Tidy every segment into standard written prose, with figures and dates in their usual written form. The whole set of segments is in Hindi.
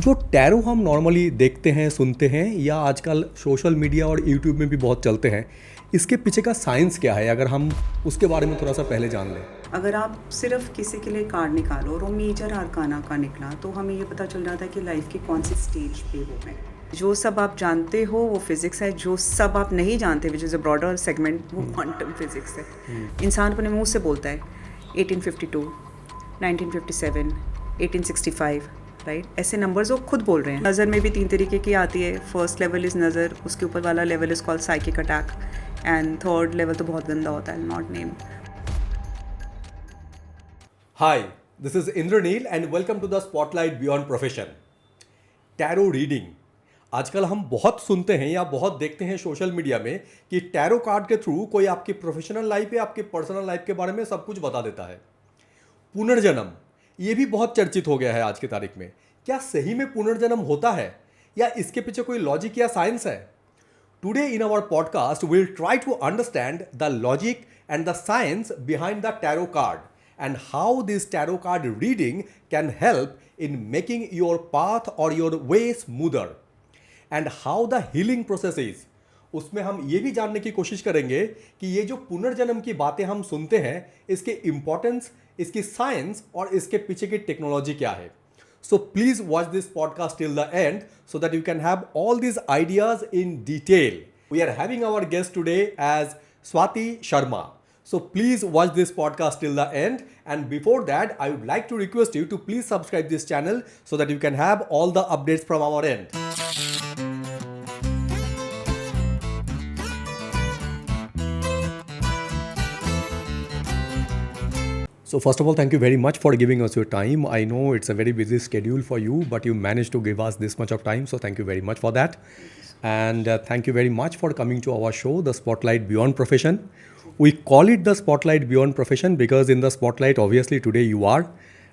जो टैरो हम नॉर्मली देखते हैं, सुनते हैं या आजकल सोशल मीडिया और यूट्यूब में भी बहुत चलते हैं, इसके पीछे का साइंस क्या है? अगर हम उसके बारे में थोड़ा सा पहले जान लें। अगर आप सिर्फ किसी के लिए कार्ड निकालो और वो मेजर आर्काना का निकला तो हमें ये पता चल जाता है कि लाइफ की कौन सी स्टेज पे वो है। जो सब आप जानते हो वो फिज़िक्स है, जो सब आप नहीं जानते which is a broader segment वो क्वांटम फिज़िक्स है। इंसान अपने मुंह से बोलता है 1852, 1957, 1865, राइट? ऐसे नंबर्स वो खुद बोल रहे हैं। नज़र में भी 3 तरीके की आती है। फर्स्ट लेवल इज़ नज़र, उसके ऊपर वाला level is called psychic attack and third level तो बहुत गंदा होता है, not name. Hi, this is Indraneel and welcome to the Spotlight Beyond Profession. Tarot reading आजकल हम बहुत सुनते हैं या बहुत देखते हैं सोशल मीडिया में कि टैरो कार्ड के थ्रू कोई आपकी प्रोफेशनल लाइफ या आपकी पर्सनल लाइफ के बारे में सब कुछ बता देता है। पुनर्जन्म ये भी बहुत चर्चित हो गया है आज की तारीख में। क्या सही में पुनर्जन्म होता है या इसके पीछे कोई लॉजिक या साइंस है? Today in our podcast, we'll try to understand the logic and the science behind the tarot card and how this tarot card reading can help in making your path or your way smoother and how the healing process is. उसमें हम ये भी जानने की कोशिश करेंगे कि ये जो पुनर्जन्म की बातें हम सुनते हैं इसके इम्पोर्टेंस, इसकी साइंस और इसके पीछे की टेक्नोलॉजी क्या है। So please watch this podcast till the end so that you can have all these ideas in detail. We are having our guest today as Swati Sharma. So please watch this podcast till the end, and before that I would like to request you to please subscribe this channel so that you can have all the updates from our end. So first of all, thank you very much for giving us your time. I know it's a very busy schedule for you, but you managed to give us this much of time. So thank you very much for that. And thank you very much for coming to our show, The Spotlight Beyond Profession. We call it The Spotlight Beyond Profession because in the spotlight, obviously today you are.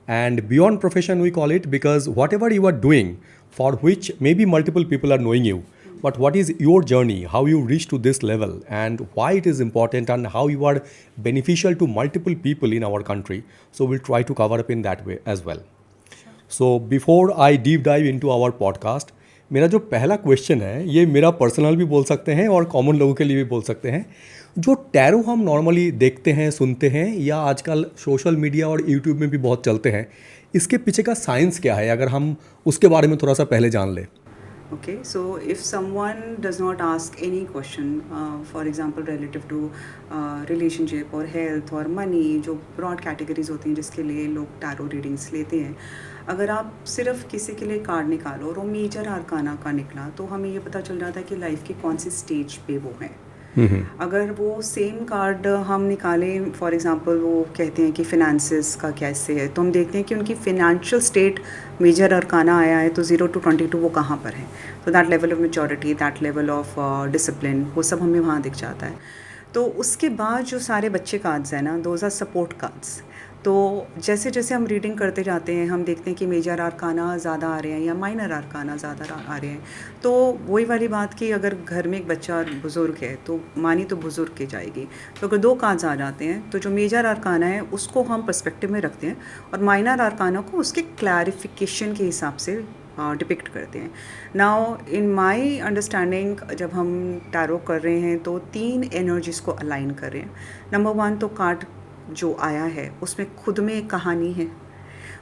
And Beyond Profession, we call it because whatever you are doing, for which maybe multiple people are knowing you, but what is your journey, how you reach to this level and why it is important and how you are beneficial to multiple people in our country. So we'll try to cover up in that way as well. So before I deep dive into our podcast, मेरा जो पहला क्वेश्चन है ये मेरा पर्सनल भी बोल सकते हैं और कॉमन लोगों के लिए भी बोल सकते हैं। जो टैरो हम नॉर्मली देखते हैं, सुनते हैं या आजकल सोशल मीडिया और यूट्यूब में भी बहुत चलते हैं, इसके पीछे का साइंस क्या है? अगर हम उसके बारे में थोड़ा सा पहले जान लें। Okay, so if someone does not ask any question, for example relative to relationship or health or money, जो broad categories होती हैं जिसके लिए लोग टैरो रीडिंग्स लेते हैं, अगर आप सिर्फ किसी के लिए कार्ड निकालो और वो मेजर आर्काना का निकला तो हमें ये पता चल जाता है कि लाइफ की कौन सी स्टेज पे वो है। अगर वो सेम कार्ड हम निकालें, फॉर एग्जांपल वो कहते हैं कि फिनेंसेस का कैसे है, तो हम देखते हैं कि उनकी फिनेंशियल स्टेट मेजर अरकाना आया है तो 0 to 22 वो कहाँ पर है। तो that level of maturity, that level of discipline, वो सब हमें वहाँ दिख जाता है। तो उसके बाद जो सारे बच्चे कार्ड्स हैं ना, दोज आर सपोर्ट कार्ड्स। तो जैसे जैसे हम रीडिंग करते जाते हैं हम देखते हैं कि मेजर आर्काना ज़्यादा आ रहे हैं या माइनर आर्काना ज़्यादा आ रहे हैं। तो वही वाली बात कि अगर घर में एक बच्चा बुज़ुर्ग है तो मानी तो बुज़ुर्ग की जाएगी। तो अगर 2 कार्ड्स आ जाते हैं तो जो मेजर आर्काना है उसको हम पर्सपेक्टिव में रखते हैं और माइनर आर्काना को उसके क्लैरिफिकेशन के हिसाब से डिपिक्ट करते हैं। नाउ इन माई अंडरस्टैंडिंग जब हम टैरो कर रहे हैं तो 3 एनर्जीज़ को अलाइन कर रहे हैं। नंबर 1 तो कार्ड जो आया है उसमें खुद में एक कहानी है।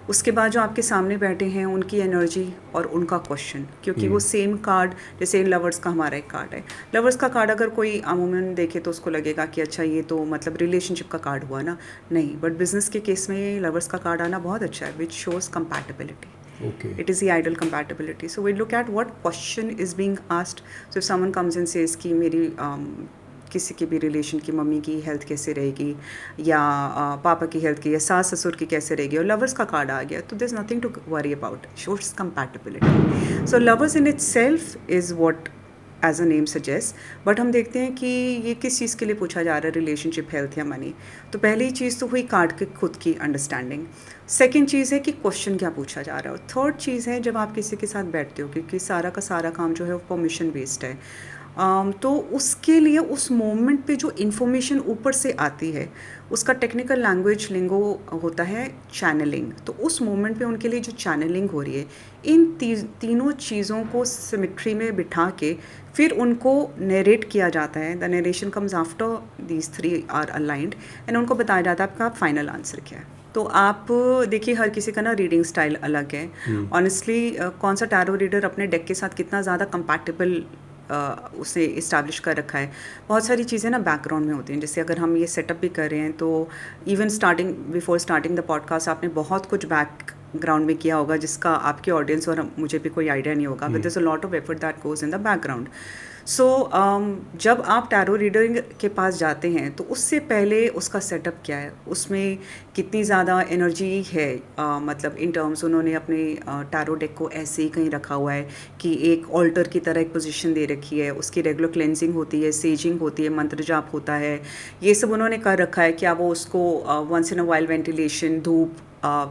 उसके बाद जो आपके सामने बैठे हैं उनकी एनर्जी और उनका क्वेश्चन, क्योंकि वो सेम कार्ड, जैसे लवर्स का हमारा एक कार्ड है, लवर्स का कार्ड अगर कोई अमूमन देखे तो उसको लगेगा कि अच्छा ये तो मतलब रिलेशनशिप का कार्ड हुआ ना, नहीं, बट बिजनेस के केस में लवर्स का कार्ड आना बहुत अच्छा है, which shows compatibility. Okay. It is the ideal compatibility. So we look at what question is being asked. So if someone comes and says कि मेरी किसी की भी रिलेशन की मम्मी की हेल्थ कैसे रहेगी या पापा की हेल्थ की या सास ससुर की कैसे रहेगी और लवर्स का कार्ड आ गया तो there is nothing to worry about, shows compatibility. So lovers in itself is what as a name suggest. But हम देखते हैं कि ये किस चीज़ के लिए पूछा जा रहा है, रिलेशनशिप, हेल्थ या मनी. तो पहली चीज़ तो हुई कार्ड की खुद की अंडरस्टैंडिंग. सेकेंड चीज़ है कि क्वेश्चन क्या पूछा जा रहा है. और थर्ड चीज़ है जब आप किसी के साथ बैठते हो, क्योंकि सारा का सारा काम जो है वो परमिशन बेस्ड है, तो उसके लिए उस मोमेंट पे जो इन्फॉर्मेशन ऊपर से आती है उसका टेक्निकल लैंग्वेज लिंगो होता है चैनलिंग। तो उस मोमेंट पे उनके लिए जो चैनलिंग हो रही है, इन तीनों चीज़ों को सिमेट्री में बिठा के फिर उनको नरेट किया जाता है। The narration comes after these three are aligned and उनको बताया जाता है आपका फाइनल आंसर क्या है। तो आप देखिए हर किसी का ना रीडिंग स्टाइल अलग है। ऑनेस्टली कौन सा टैरो रीडर अपने डेक के साथ कितना ज़्यादा कंपैटिबल उसे इस्टेब्लिश कर रखा है, बहुत सारी चीज़ें ना बैकग्राउंड में होती हैं। जैसे अगर हम ये सेटअप भी कर रहे हैं तो even before starting the podcast आपने बहुत कुछ बैकग्राउंड में किया होगा जिसका आपके ऑडियंस और मुझे भी कोई आइडिया नहीं होगा, but there is a lot of effort that goes in the background. So जब आप टैरो रीडर के पास जाते हैं तो उससे पहले उसका सेटअप क्या है, उसमें कितनी ज़्यादा एनर्जी है, मतलब इन टर्म्स उन्होंने अपने टैरो डेक को ऐसे ही कहीं रखा हुआ है कि एक ऑल्टर की तरह एक पोजीशन दे रखी है, उसकी रेगुलर क्लेंजिंग होती है, सेजिंग होती है, मंत्र जाप होता है, ये सब उन्होंने कर रखा है। क्या वो उसको once in a while ventilation, धूप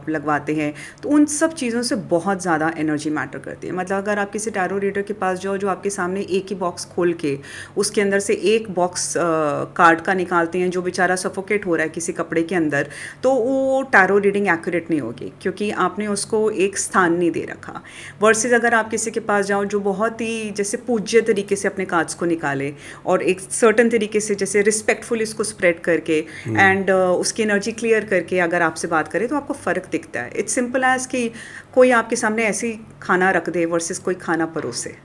लगवाते हैं? तो उन सब चीज़ों से बहुत ज़्यादा एनर्जी मैटर करती है। मतलब अगर आप किसी टैरो रीडर के पास जाओ जो आपके सामने एक ही बॉक्स खोल के उसके अंदर से एक बॉक्स कार्ड का निकालते हैं जो बेचारा सफोकेट हो रहा है किसी कपड़े के अंदर, तो वो टैरो रीडिंग एक्यूरेट नहीं होगी क्योंकि आपने उसको एक स्थान नहीं दे रखा। वर्सेस अगर आप किसी के पास जाओ जो बहुत ही जैसे पूज्य तरीके से अपने कार्ड्स को निकाले और एक सर्टन तरीके से जैसे रिस्पेक्टफुल इसको स्प्रेड करके एंड उसकी एनर्जी क्लियर करके अगर आपसे बात करे तो आपको फ़र्क दिखता है। इट्स सिंपल एज कि कोई आपके सामने ऐसे ही खाना रख दे वर्सेस कोई खाना परोसे,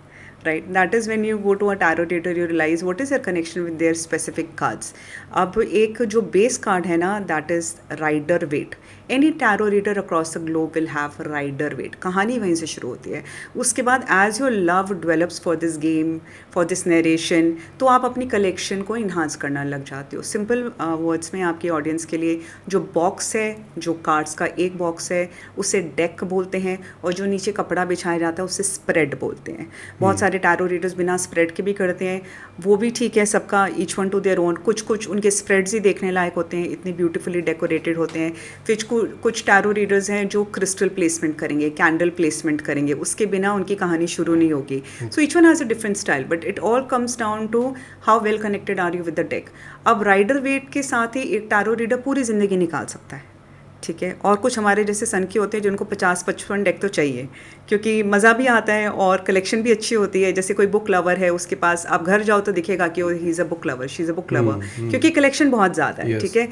right? That is when you go to a tarot reader you realise what is your connection with their specific cards. अब एक जो बेस कार्ड है ना, that is Rider Waite. Any tarot reader across the globe will have Rider Waite. कहानी वहीं से शुरू होती है। उसके बाद as your love develops for this game, for this narration, तो आप अपनी कलेक्शन को इन्हांस करना लग जाते हो। सिंपल वर्ड्स में आपके ऑडियंस के लिए, जो बॉक्स है, जो कार्ड्स का एक बॉक्स है, उसे डेक बोलते हैं, और जो नीचे कपड़ा बिछाया जाता है उसे स्प्रेड बोलते हैं। बहुत सारे टैरो रीडर्स बिना स्प्रेड के भी करते हैं, वो भी ठीक है, सबका each one to their own. कुछ उनके स्प्रेड्स ही देखने लायक होते हैं, इतनी ब्यूटीफुली डेकोरेटेड होते हैं। फिर कुछ टैरो रीडर्स हैं जो क्रिस्टल प्लेसमेंट करेंगे, कैंडल प्लेसमेंट करेंगे, उसके बिना उनकी कहानी शुरू नहीं होगी। So each one has a different style, but it all comes down to how well connected are you with the deck. अब राइडर वेट के साथ ही एक टैरो रीडर पूरी ज़िंदगी निकाल सकता है, ठीक है। और कुछ हमारे जैसे सन के होते हैं जिनको 50-55 डेक तो चाहिए क्योंकि मज़ा भी आता है और कलेक्शन भी अच्छी होती है। जैसे कोई बुक लवर है, उसके पास आप घर जाओ तो दिखेगा कि he is a book lover, she is a book lover, क्योंकि कलेक्शन बहुत ज़्यादा है, ठीक है।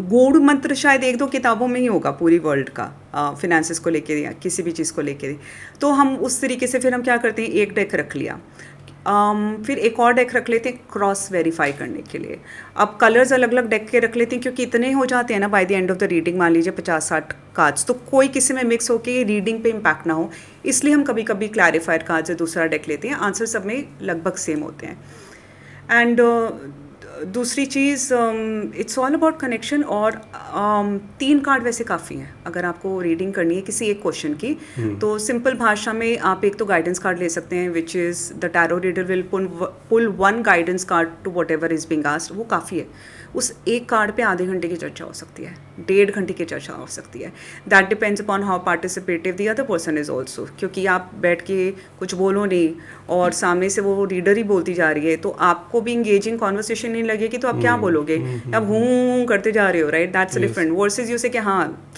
गूढ़ मंत्र शायद 1-2 किताबों में ही होगा पूरी वर्ल्ड का, फिनेंसेस को लेके या किसी भी चीज़ को लेके। तो हम उस तरीके से फिर हम क्या करते हैं, एक डेक रख लिया, फिर एक और डेक रख लेते हैं क्रॉस वेरीफाई करने के लिए। अब कलर्स अलग अलग डेक के रख लेते हैं क्योंकि इतने हो जाते हैं ना by the end of the reading, मान लीजिए 50-60 कार्ड्स, तो कोई किसी में मिक्स होके रीडिंग पे इम्पैक्ट ना हो, इसलिए हम कभी कभी क्लैरिफायर कार्ड से दूसरा डेक लेते हैं। आंसर सब में लगभग सेम होते हैं। एंड दूसरी चीज़, इट्स ऑल अबाउट कनेक्शन। और 3 कार्ड वैसे काफ़ी हैं अगर आपको रीडिंग करनी है किसी एक क्वेश्चन की। तो सिंपल भाषा में आप एक तो गाइडेंस कार्ड ले सकते हैं, which is the tarot reader will pull 1 guidance card to whatever is being asked. वो काफ़ी है, उस एक कार्ड पे आधे घंटे की चर्चा हो सकती है, 1.5 घंटे की चर्चा हो सकती है। That depends upon how participative the other person is also, क्योंकि आप बैठ के कुछ बोलो नहीं और सामने से वो रीडर ही बोलती जा रही है तो आपको भी इंगेजिंग कॉन्वर्सेशन नहीं लगेगी तो आप क्या बोलोगे, आप हूँ करते जा रहे हो, right? That's different versus you से कि हाँ।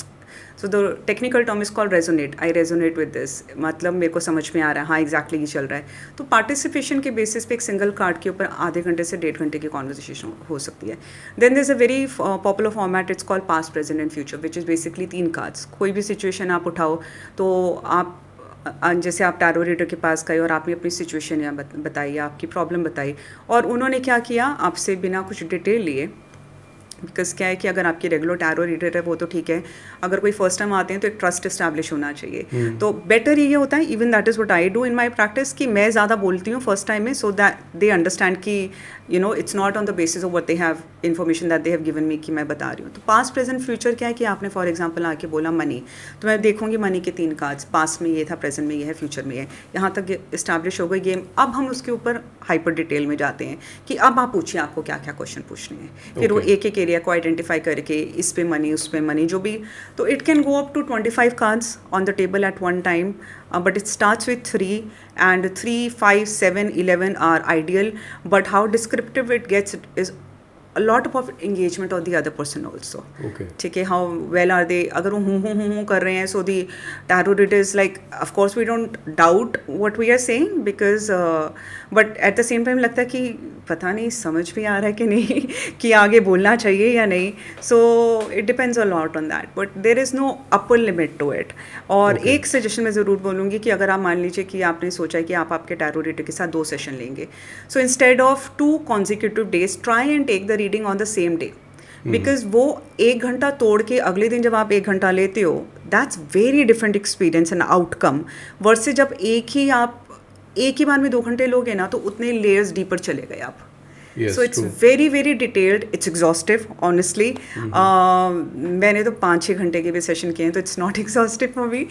So the technical term is called resonate. I resonate with this, मतलब मेरे को समझ में आ रहा है, हाँ एग्जैक्टली ये चल रहा है। तो पार्टिसिपेशन के बेसिस पे एक सिंगल कार्ड के ऊपर आधे घंटे से 1.5 घंटे की कॉन्वर्सेशन हो सकती है। Then there is a very popular format, it's called past, present and future, which is basically 3 cards. कोई भी सिचुएशन आप उठाओ तो आप जैसे आप टैरो रीडर के पास गए और आपने अपनी सिचुएशन या बताई, आपकी प्रॉब्लम बताई, और उन्होंने क्या किया, आपसे बिना कुछ डिटेल लिए, बिकॉज क्या है कि अगर आपकी रेगुलर टैरो रीडर है वो तो ठीक है, अगर कोई फर्स्ट टाइम आते हैं तो एक ट्रस्ट इस्टेब्लिश होना चाहिए। तो बेटर ये होता है, even that is what I do in my practice, कि मैं ज़्यादा बोलती हूँ फर्स्ट टाइम में, सो दैट दे अंडरस्टैंड कि you know it's not on the basis of what they have information that they have given me कि मैं बता रही हूँ। तो पास्ट, प्रेजेंट, फ्यूचर क्या है कि आपने फॉर एग्जाम्पल आके बोला मनी, तो मैं देखूँगी मनी के 3 कार्ड्स, पास्ट में ये था, प्रेजेंट में ये है, फ्यूचर में है, यहाँ तक इस्टेब्लिश हो गई गेम। अब हम उसके ऊपर हाइपर डिटेल में जाते हैं कि अब आप पूछिए आपको क्या क्या क्वेश्चन पूछने हैं। फिर वो एक एक एरिया को आइडेंटिफाई करके इस पे मनी, उस पे मनी, जो भी, तो it can go up to 25 cards on the table at one time, but it starts with 3, and 3, 5, 7, 11 are ideal, but how descriptive it gets is a lot of engagement of the other person also. Okay. ठीक है, how well are they, अगर वो हूँ कर रहे हैं, so the tarot reader is like, of course we don't doubt what we are saying because but at the same time लगता है कि पता नहीं समझ भी आ रहा है कि नहीं कि आगे बोलना चाहिए या नहीं. So it depends a lot on that, but there is no upper limit to it. और Okay. एक सजेशन मैं ज़रूर बोलूँगी कि अगर आप मान लीजिए कि आपने सोचा है कि आप आपके टैरो रीडर के साथ 2 सेशन लेंगे, so instead of 2 consecutive days try and take the reading on the same day. Because वो 1 घंटा तोड़ के अगले दिन जब आप 1 घंटा लेते हो, that's very different experience and outcome versus जब एक ही बार में 2 घंटे लोगे ना, तो उतने लेयर्स डीपर चले गए आप. Yes, so it's true. very very detailed, it's exhaustive honestly. मैंने तो 5-6 घंटे के भी सेशन किए हैं, तो it's not exhaustive for me,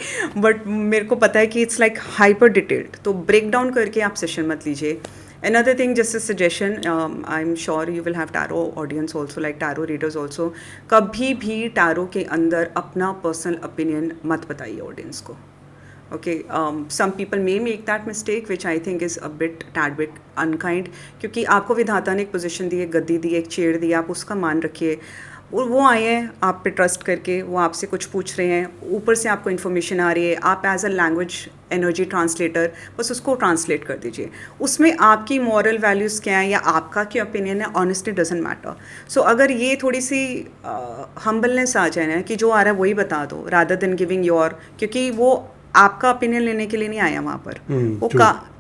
but मेरे को पता है कि it's like hyper detailed. तो ब्रेक डाउन करके आप सेशन मत लीजिए. Another thing, just a suggestion, I'm sure you will have tarot audience also, like tarot readers also. कभी भी tarot के अंदर अपना personal opinion मत बताइए audience को. Okay, some people may make that mistake, which I think is a tad bit unkind. क्योंकि आपको विधाता ने एक पोजीशन दी है, गद्दी दी, एक चेयर दी, आप उसका मान रखिए. वो आए हैं आप पे ट्रस्ट करके, वो आपसे कुछ पूछ रहे हैं, ऊपर से आपको इन्फॉर्मेशन आ रही है, आप as a language energy translator बस उसको ट्रांसलेट कर दीजिए. उसमें आपकी मॉरल वैल्यूज़ क्या हैं या आपका क्या ओपिनियन है, ऑनेस्टली डजंट मैटर. सो अगर ये थोड़ी सी हम्बलनेस आ जाए ना कि जो आ रहा है वही बता दो, रादर देन गिविंग योर, क्योंकि वो आपका ओपिनियन लेने के लिए नहीं आया वहाँ पर. वो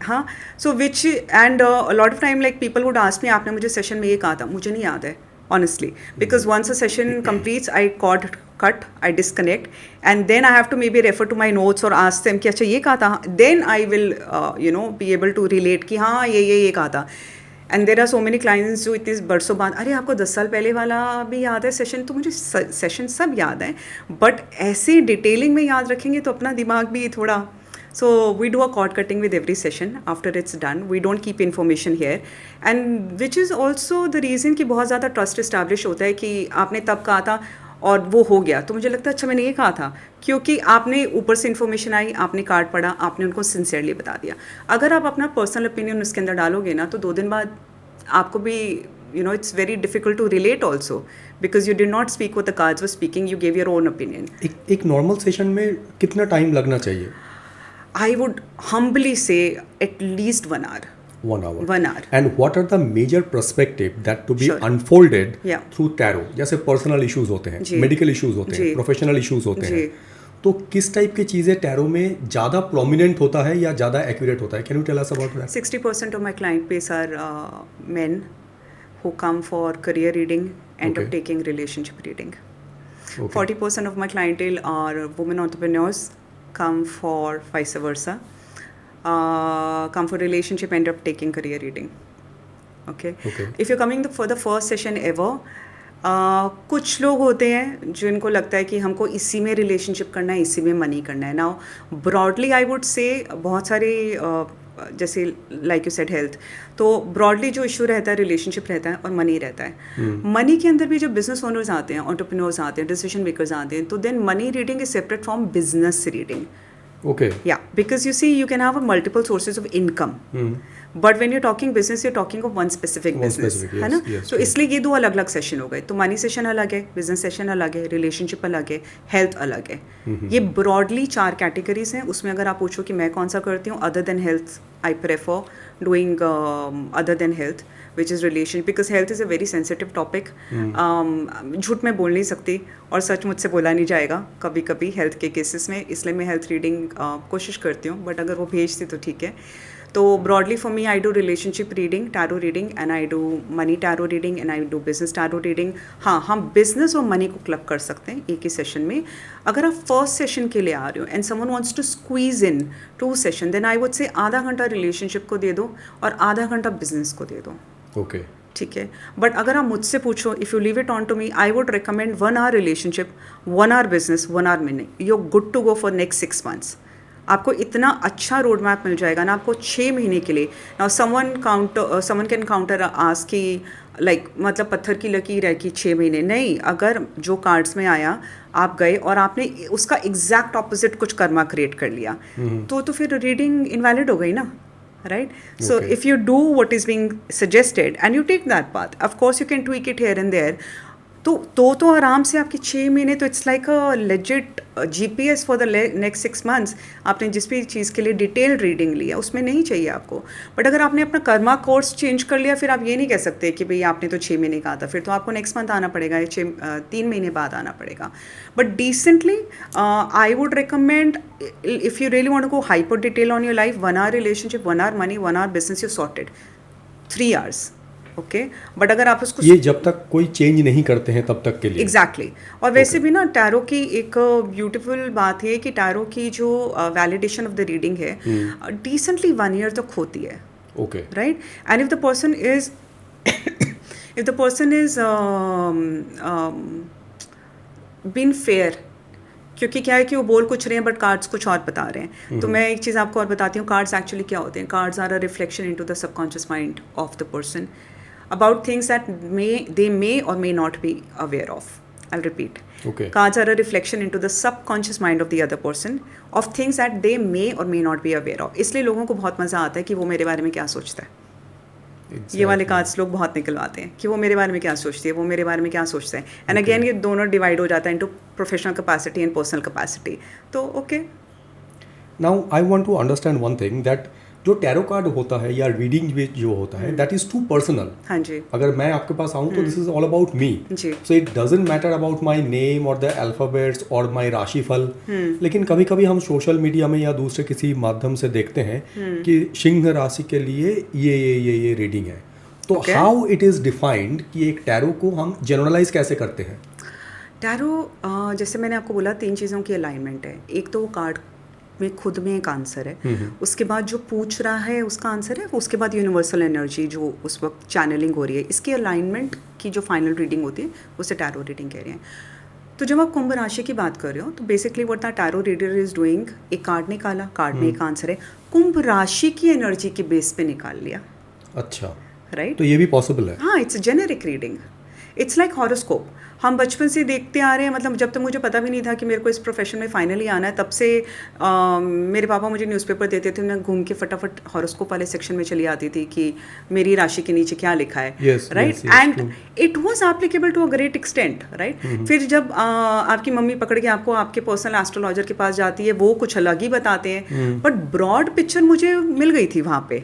हाँ, so which and lot of time like people would ask me, आपने मुझे सेशन में ये कहा था, मुझे नहीं याद है honestly, because once a session completes, I cut, I disconnect, and then I have to maybe refer to my notes or ask them कि अच्छा ये कहा था, then I will be able to relate कि हाँ ये कहा था. And there are so many clients जो इतने बरसों बाद, अरे आपको 10 साल पहले वाला भी याद है सेशन, तो मुझे सेशन सब याद है, बट ऐसे डिटेलिंग में याद रखेंगे तो अपना दिमाग भी थोड़ा. So we do a cord cutting with every session after it's done. We don't keep information here, and which is also the reason कि बहुत ज़्यादा trust establish होता है कि आपने तब कहा था और वो हो गया, तो मुझे लगता है अच्छा मैंने ये कहा था, क्योंकि आपने ऊपर से इन्फॉर्मेशन आई, आपने कार्ड पढ़ा, आपने उनको सिंसियरली बता दिया. अगर आप अपना पर्सनल ओपिनियन उसके अंदर डालोगे ना, तो 2 दिन बाद आपको भी it's very difficult to relate also, because you did not speak what the cards were speaking, you gave your own opinion. एक नॉर्मल सेशन में कितना टाइम लगना चाहिए? I would humbly say at least 1 hour. 1 hour. 1 hour. And what are the major perspective that to be Sure. unfolded Yeah. through tarot? जैसे पर्सनल इश्यूज होते हैं, जी. मेडिकल इश्यूज होते हैं, जी. प्रोफेशनल इश्यूज होते जी. हैं, तो किस टाइप की चीज़ें टैरो में ज़्यादा प्रोमिनेंट होता है या ज़्यादा एक्यूरेट होता है? Can you tell us about that? 60% of my client base are men who come for career reading, end Okay. up taking relationship reading. Okay. 40% of my clientele are women entrepreneurs, come for vice versa, come for relationship, end up taking career reading. Okay. If you're coming for the first session ever, कुछ लोग होते हैं जिनको लगता है कि हमको इसी में रिलेशनशिप करना है, इसी में मनी करना है. नाउ ब्रॉडली आई वुड से बहुत सारे जैसे लाइक यू सेड हेल्थ, तो ब्रॉडली जो इशू रहता है रिलेशनशिप रहता है और मनी रहता है. मनी के अंदर भी जब बिजनेस ओनर्स आते हैं, एंटरप्रेन्योर्स आते हैं, डिसीजन मेकर्स आते हैं, तो then money reading is separate from business reading. Okay. Yeah, because you see, you can have multiple sources of income. But when you're talking business, you're talking of one specific business, है ना? तो इसलिए ये 2 अलग-अलग सेशन हो गए. तो मनी सेशन अलग है, बिजनेस सेशन अलग है, रिलेशनशिप अलग है, हेल्थ अलग है. ये ब्रॉडली 4 कैटेगरीज हैं. उसमें अगर आप पूछो कि मैं कौन सा करती हूँ, other than health I prefer doing other than health, which is relation, because health is a very sensitive topic. झूठ में बोल नहीं सकती और सच मुझसे बोला नहीं जाएगा कभी कभी हेल्थ के केसेस में, इसलिए मैं हेल्थ रीडिंग कोशिश करती हूँ, बट अगर वो भेजती तो ठीक है. तो broadly for me I do relationship reading, tarot reading, and I do money tarot reading, and I do business tarot reading. हाँ, हम बिजनेस और मनी को क्लब कर सकते हैं एक ही सेशन में. अगर आप फर्स्ट सेशन के लिए आ रहे हो and someone wants to squeeze in 2 session, then I would say आधा घंटा रिलेशनशिप को दे दो और आधा घंटा बिजनेस को दे दो. ओके. ठीक है. बट अगर आप मुझसे पूछो, if you leave it on to me, I would recommend 1 hour relationship, 1 hour business, 1 hour money. You are good to go for next 6 months. आपको इतना अच्छा रोड मैप मिल जाएगा ना आपको 6 महीने के लिए. Now someone can counter ask कि लाइक मतलब पत्थर की लकीर है कि 6 महीने नहीं. अगर जो कार्ड्स में आया आप गए और आपने उसका एग्जैक्ट ऑपोजिट कुछ कर्मा क्रिएट कर लिया, तो फिर रीडिंग इनवैलिड हो गई ना. right? So Okay. if you do what is being suggested and you take that path, of course you can tweak it here and there. तो आराम से आपके 6 महीने तो it's like a legit GPS for the next 6 months. आपने जिस भी चीज़ के लिए डिटेल रीडिंग लिया उसमें नहीं चाहिए आपको. बट अगर आपने अपना कर्मा कोर्स चेंज कर लिया, फिर आप ये नहीं कह सकते कि भाई आपने तो 6 महीने कहा था, फिर तो आपको नेक्स्ट मंथ आना पड़ेगा या 3 महीने बाद आना पड़ेगा. But decently I would recommend, if you really want to go hyper detail on your life, 1 hour relationship, 1 hour money, 1 hour business, you sorted. 3 hours, okay. But अगर आप उसको ये जब तक कोई चेंज नहीं करते हैं तब तक के लिए. एग्जैक्टली. और वैसे भी ना टैरो की एक ब्यूटीफुल बात है कि टैरो की जो वैलिडेशन ऑफ द रीडिंग है डिसेंटली 1 year तक होती है. Okay. Right. And if the person is been fair, क्योंकि क्या है कि वो बोल कुछ रहे हैं बट कार्ड्स कुछ और बता रहे हैं. तो मैं एक चीज़ आपको और बताती हूँ. कार्ड्स एक्चुअली क्या होते हैं? Cards are a reflection into the subconscious mind of the person about things that they may or may not be aware of. I'll repeat. Okay. Cards are a reflection into the subconscious mind of the other person of things that they may or may not be aware of. इसलिए लोगों को बहुत मज़ा आता है कि वो मेरे बारे में क्या सोचता है. Exactly. ये वाले कार्ड्स लोग बहुत निकलवाते हैं कि वो मेरे बारे में क्या सोचती है, वो मेरे बारे में क्या सोचता है. एंड अगेन ये दोनों डिवाइड हो जाता है into professional capacity and personal capacity. तो okay. Now I want to understand one thing, that जो टैरो कार्ड होता है या रीडिंग जो होता है, दैट इज टू पर्सनल. हाँ जी. अगर मैं आपके पास आऊँ तो this is all about me. जी. So it doesn't matter about my name और द अल्फाबेट्स और माय राशिफल. लेकिन कभी कभी हम सोशल मीडिया में या दूसरे किसी माध्यम से देखते हैं कि सिंह राशि के लिए ये रीडिंग है. तो हाउ इट इज़ डिफाइंड कि एक टैरो को हम जनरलाइज कैसे करते हैं? टैरो जैसे मैंने आपको बोला 3 चीज़ों की अलाइनमेंट है. एक तो वो कार्ड में खुद में एक आंसर है, उसके बाद जो पूछ रहा है उसका आंसर है, उसके बाद यूनिवर्सल एनर्जी जो उस वक्त चैनलिंग हो रही है, इसकी अलाइनमेंट की जो फाइनल रीडिंग होती है उसे टैरो रीडिंग कह रहे हैं. तो जब आप कुंभ राशि की बात कर रहे हो तो basically what the tarot reader is doing, एक कार्ड निकाला, कार्ड में एक आंसर है, कुंभ राशि की एनर्जी के बेस पे निकाल लिया. अच्छा. राइट. तो ये भी पॉसिबल है. हाँ, it's generic reading. It's like horoscope. हम बचपन से देखते आ रहे हैं, मतलब जब तक मुझे पता भी नहीं था कि मेरे को इस प्रोफेशन में फाइनली आना है, तब से मेरे पापा मुझे न्यूज़पेपर देते थे, मैं घूम के फटाफट हॉरोस्कोप वाले सेक्शन में चली आती थी कि मेरी राशि के नीचे क्या लिखा है. Right. And it was applicable to a great extent. Right. फिर जब आपकी मम्मी पकड़ के आपको आपके पर्सनल एस्ट्रोलॉजर के पास जाती है, वो कुछ अलग ही बताते हैं, बट ब्रॉड पिक्चर मुझे मिल गई थी वहाँ पे.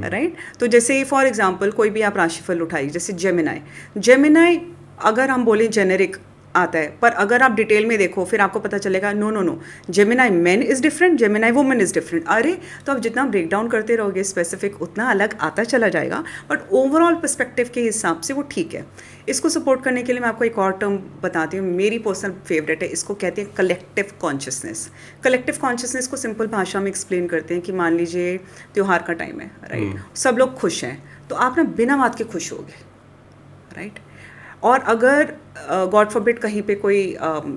राइट. तो जैसे फॉर एग्जाम्पल कोई भी आप राशिफल उठाइए, जैसे जेमिनाई अगर हम बोलें जेनेरिक आता है, पर अगर आप डिटेल में देखो फिर आपको पता चलेगा no, Gemini man is different, Gemini women is different. अरे तो आप जितना ब्रेक डाउन करते रहोगे स्पेसिफिक, उतना अलग आता चला जाएगा, बट ओवरऑल पर्सपेक्टिव के हिसाब से वो ठीक है. इसको सपोर्ट करने के लिए मैं आपको एक और टर्म बताती हूँ, मेरी पर्सनल फेवरेट है. इसको कहते हैं कलेक्टिव कॉन्शियसनेस. कलेक्टिव कॉन्शियसनेस को सिंपल भाषा में एक्सप्लेन करते हैं कि मान लीजिए त्यौहार का टाइम है. राइट. सब लोग खुश हैं, तो आप ना बिना बात के खुश होगे. राइट. और अगर गॉड फॉरबिड कहीं पे कोई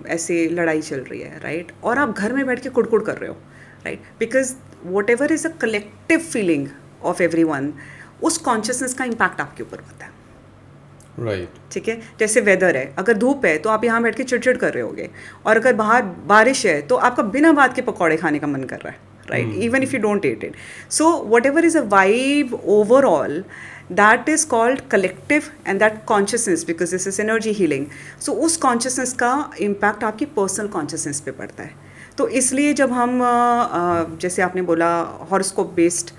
ऐसे लड़ाई चल रही है, राइट, और आप घर में बैठ के कुड़कुड़ कर रहे हो, right, because what ever is a collective feeling of everyone, उस कॉन्शियसनेस का इम्पैक्ट आपके ऊपर होता है. राइट. ठीक है. जैसे वेदर है, अगर धूप है तो आप यहाँ बैठ के चिड़चिड़ कर रहे होगे, और अगर बाहर बारिश है तो आपका बिना बात के पकौड़े खाने का मन कर रहा है. Right. Even if you don't eat it. So what ever is a vibe overall, that is called collective, and that consciousness, because this is energy healing, so उस consciousness का impact आपकी personal consciousness पे पड़ता है. तो इसलिए जब हम जैसे आपने बोला horoscope based,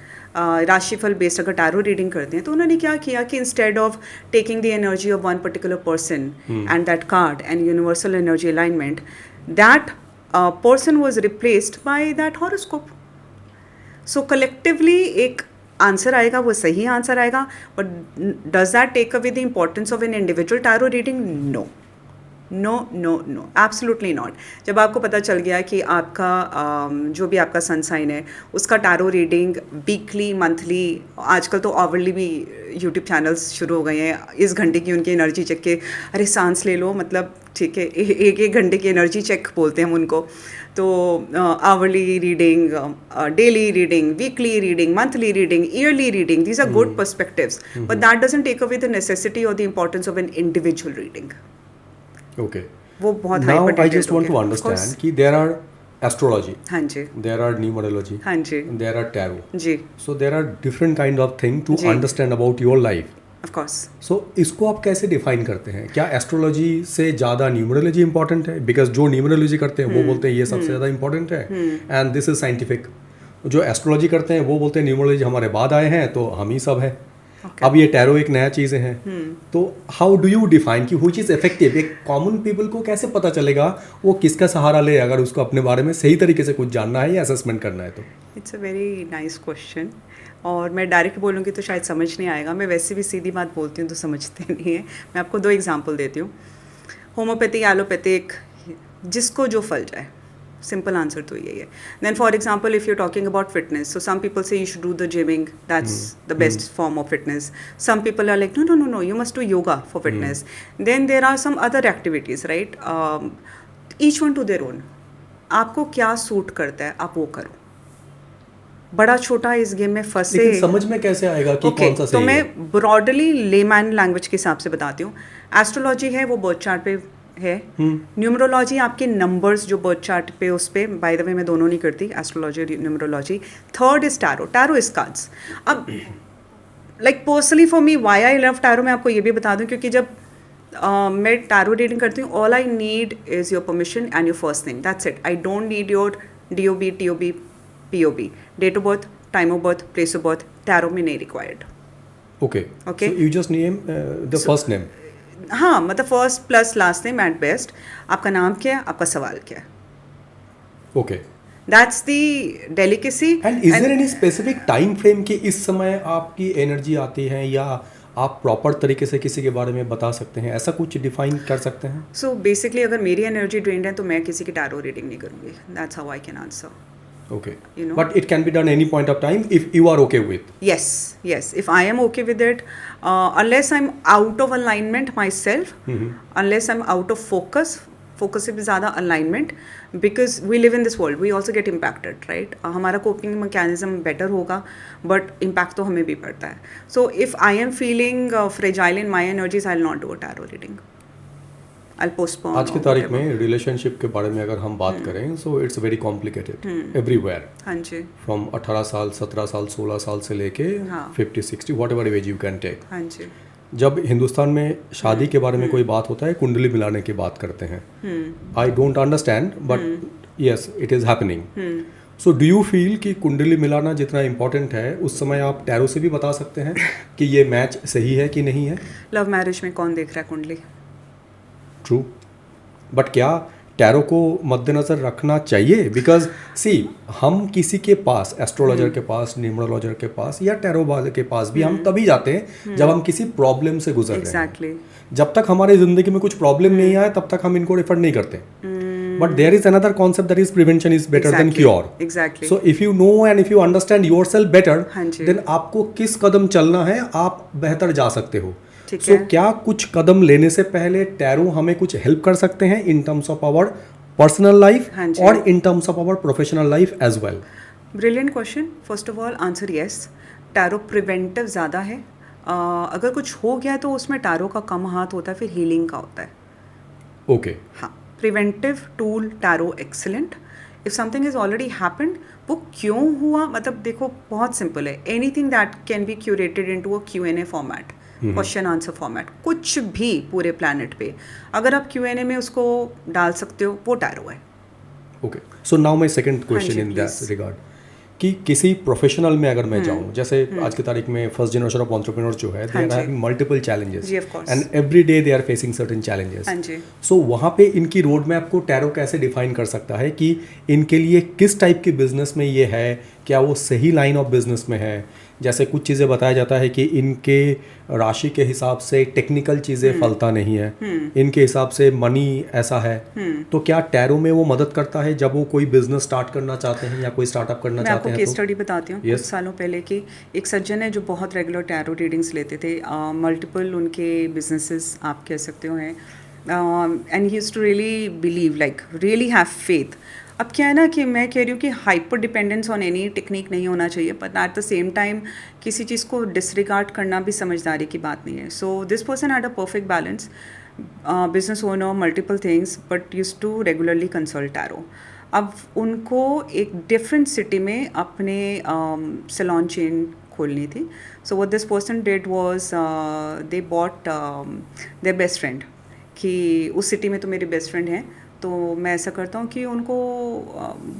राशिफल बेस्ड अगर टैरो रीडिंग करते हैं, तो उन्होंने क्या किया कि instead of taking the energy of one particular person and that card and universal energy alignment, that person was replaced by that horoscope. So collectively एक आंसर आएगा, वो सही आंसर आएगा, but does that take away the importance of an individual tarot reading? No, absolutely not. जब आपको पता चल गया कि आपका जो भी आपका सन साइन है उसका टैरो रीडिंग वीकली, मंथली, आजकल तो आवरली भी यूट्यूब चैनल्स शुरू हो गए हैं, इस घंटे की उनकी एनर्जी चेक के, अरे सांस ले लो, मतलब ठीक है, एक घंटे की एनर्जी चेक बोलते हैं हम उनको. तो hourly reading, daily reading, weekly reading, monthly reading, yearly reading, these are good perspectives, but that doesn't take away the necessity और the importance of an individual reading. Okay. वो बहुत Now I hyper-detailed just want हो to गया. Of understand course. कि there are astrology, हाँ जी, there are numerology, हाँ जी, and there are tarot. जी, So there are different kind of thing to जी। understand about your life. Of course. So इसको आप कैसे डिफाइन करते हैं? क्या एस्ट्रोलॉजी से ज़्यादा न्यूमरोलॉजी इंपॉर्टेंट है? बिकॉज जो न्यूमरोलॉजी करते हैं वो बोलते हैं ये सबसे ज़्यादा इंपॉर्टेंट है एंड दिस इज साइंटिफिक। जो एस्ट्रोलॉजी करते हैं वो बोलते हैं न्यूमरोलॉजी हमारे बाद आए हैं तो हम ही सब हैं। अब ये टैरो एक नया चीज़ है, तो हाउ डू यू डिफाइन कि हुई चीज़ इफेक्टिव? एक कॉमन पीपल को कैसे पता चलेगा वो किसका सहारा ले अगर उसको अपने बारे में सही तरीके से कुछ जानना है या असेसमेंट करना है? तो it's a very nice question, और मैं डायरेक्ट बोलूँगी तो शायद समझ नहीं आएगा। मैं वैसे भी सीधी बात बोलती हूँ तो समझते नहीं है। मैं आपको 2 एग्जांपल देती हूँ। होम्योपैथी, एलोपैथिक, जिसको जो फल जाए, सिंपल आंसर तो यही है। Then for example if you talking about fitness, so some people say you should do the gyming, that's the best form of fitness. Some people are like no no no no, you must do yoga for fitness. Then there are some other activities, right? Each one to their own. आपको क्या सूट करता है आप वो करो। बड़ा छोटा इस गेम में फंसे। लेकिन समझ में कैसे आएगा कि कौन सा तो सही है? मैं ब्रॉडली लेमैन लैंग्वेज के हिसाब से बताती हूँ। एस्ट्रोलॉजी है वो बर्थ चार्ट पे है। न्यूमरोलॉजी आपके नंबर्स जो बर्थ चार्ट पे, उस पे बाय द वे मैं दोनों नहीं करती, एस्ट्रोलॉजी और numerology. Third is tarot. Tarot is cards. अब like personally for me why I love tarot, मैं आपको ये भी बता दूं क्योंकि जब मैं टैरो रीडिंग करती हूँ, all I need is your permission and your first name, that's it. I don't need your DOB, TOB, POB, date of birth, time of birth, place of birth. Tarot में नहीं required. Okay, Okay. So you just name the first name. हाँ, मतलब first plus last name at best. आपका नाम क्या है, आपका सवाल क्या है, okay. That's the delicacy. And is there any specific time frame कि इस समय आपकी एनर्जी आती है या आप प्रॉपर तरीके से किसी के बारे में बता सकते हैं? ऐसा कुछ डिफाइन कर सकते हैं? सो बेसिकली अगर मेरी एनर्जी ड्रेन्ड है तो मैं किसी की टैरो रीडिंग नहीं करूँगी। That's how I can answer. Okay. You know? But it can be done any point of time if you are okay with. Yes, yes. If I am okay with it, unless I'm out of alignment myself, unless I'm out of focus से भी ज़्यादा alignment, because we live in this world, we also get impacted, right? हमारा coping mechanism better होगा, but impact तो हमें भी पड़ता है. So if I am feeling fragile in my energies, I'll not do a tarot reading. I'll postpone. आज की तारीख में रिलेशनशिप के बारे में अगर हम बात करें, so it's very complicated everywhere. हाँ जी, फ्रॉम 18 साल, 17 साल, 16 साल से लेके हाँ। 50, 60, whatever as you can take. हाँ जी, जब हिंदुस्तान में शादी के बारे में कोई बात होता है, कुंडली मिलाने की बात करते हैं। I don't understand, but yes it is happening. So do you feel कि कुंडली मिलाना जितना इम्पोर्टेंट है, उस समय आप टैरो से भी बता सकते हैं कि ये मैच सही है कि नहीं है? लव मैरिज में कौन देख रहा है कुंडली? ट्रू, बट क्या टैरो को मद्देनज़र रखना चाहिए? बिकॉज सी, हम किसी के पास, एस्ट्रोलॉजर के पास, न्यूमरोलॉजर के पास या टैरो वाले के पास भी हम तभी जाते हैं जब हम किसी प्रॉब्लम से गुजर रहे हैं। Exactly. जब तक हमारी ज़िंदगी में कुछ प्रॉब्लम नहीं आए तब तक हम इनको रेफर नहीं करते। But there is another concept that is prevention is better than cure. Exactly. So if you know and if you understand yourself better, हाँ जी। देन आपको किस कदम चलना है आप बेहतर जा सकते हो। ठीक सो है। क्या कुछ कदम लेने से पहले टैरो हमें कुछ हेल्प कर सकते हैं in terms of our personal life हाँ जी। और in terms of our professional life as well? Brilliant question. First of all answer yes, tarot preventive ज़्यादा है। अगर कुछ हो गया तो उसमें टैरो का कम हाथ होता है, फिर हीलिंग का होता है। ओके, हाँ, preventive tool tarot excellent. If something is already happened, वो क्यों हुआ, मतलब देखो बहुत सिंपल है। Anything that can B curated into a Q&A format, question answer format, कुछ भी पूरे प्लैनेट पे अगर आप Q&A में उसको डाल सकते हो, वो टैरो है। Okay. So now my second question जी, इन दैट please. रिगार्ड कि किसी प्रोफेशनल में अगर मैं जाऊं, जैसे आज की तारीख में फर्स्ट जनरेशन ऑफ एंटरप्रेन्योर्स जो है, दे हाँ आर जी। हैविंग मल्टीपल चैलेंजेस जी, of course. And every day they are facing certain challenges. हाँ जी। सो वहाँ पे इनकी रोड मैप को टैरो कैसे डिफाइन कर सकता है कि इनके लिए किस टाइप के बिजनेस में ये है? क्या वो सही लाइन ऑफ बिजनेस में है? जैसे कुछ चीज़ें बताया जाता है कि इनके राशि के हिसाब से टेक्निकल चीज़ें फलता नहीं है, इनके हिसाब से मनी ऐसा है। तो क्या टैरो में वो मदद करता है जब वो कोई बिजनेस स्टार्ट करना चाहते हैं या कोई स्टार्टअप करना मैं चाहते आपको हैं? केस तो स्टडी बताती हूँ। Yes. कुछ सालों पहले की एक सज्जन है जो बहुत रेगुलर टैरो रीडिंग्स लेते थे। मल्टीपल उनके बिजनेसेस आप कह सकते हो हैं, and he used to really believe, like really have faith. अब क्या है ना कि मैं कह रही हूँ कि hyper dependence on any technique नहीं होना चाहिए, but at the same time किसी चीज़ को डिसरिगार्ड करना भी समझदारी की बात नहीं है। So this person had a perfect balance, business owner, multiple things, but used to regularly consult tarot. अब उनको एक डिफरेंट सिटी में अपने सैलून चेन खोलनी थी. सो what this person did was they bought their best friend कि उस सिटी में तो मेरे बेस्ट फ्रेंड हैं, तो मैं ऐसा करता हूँ कि उनको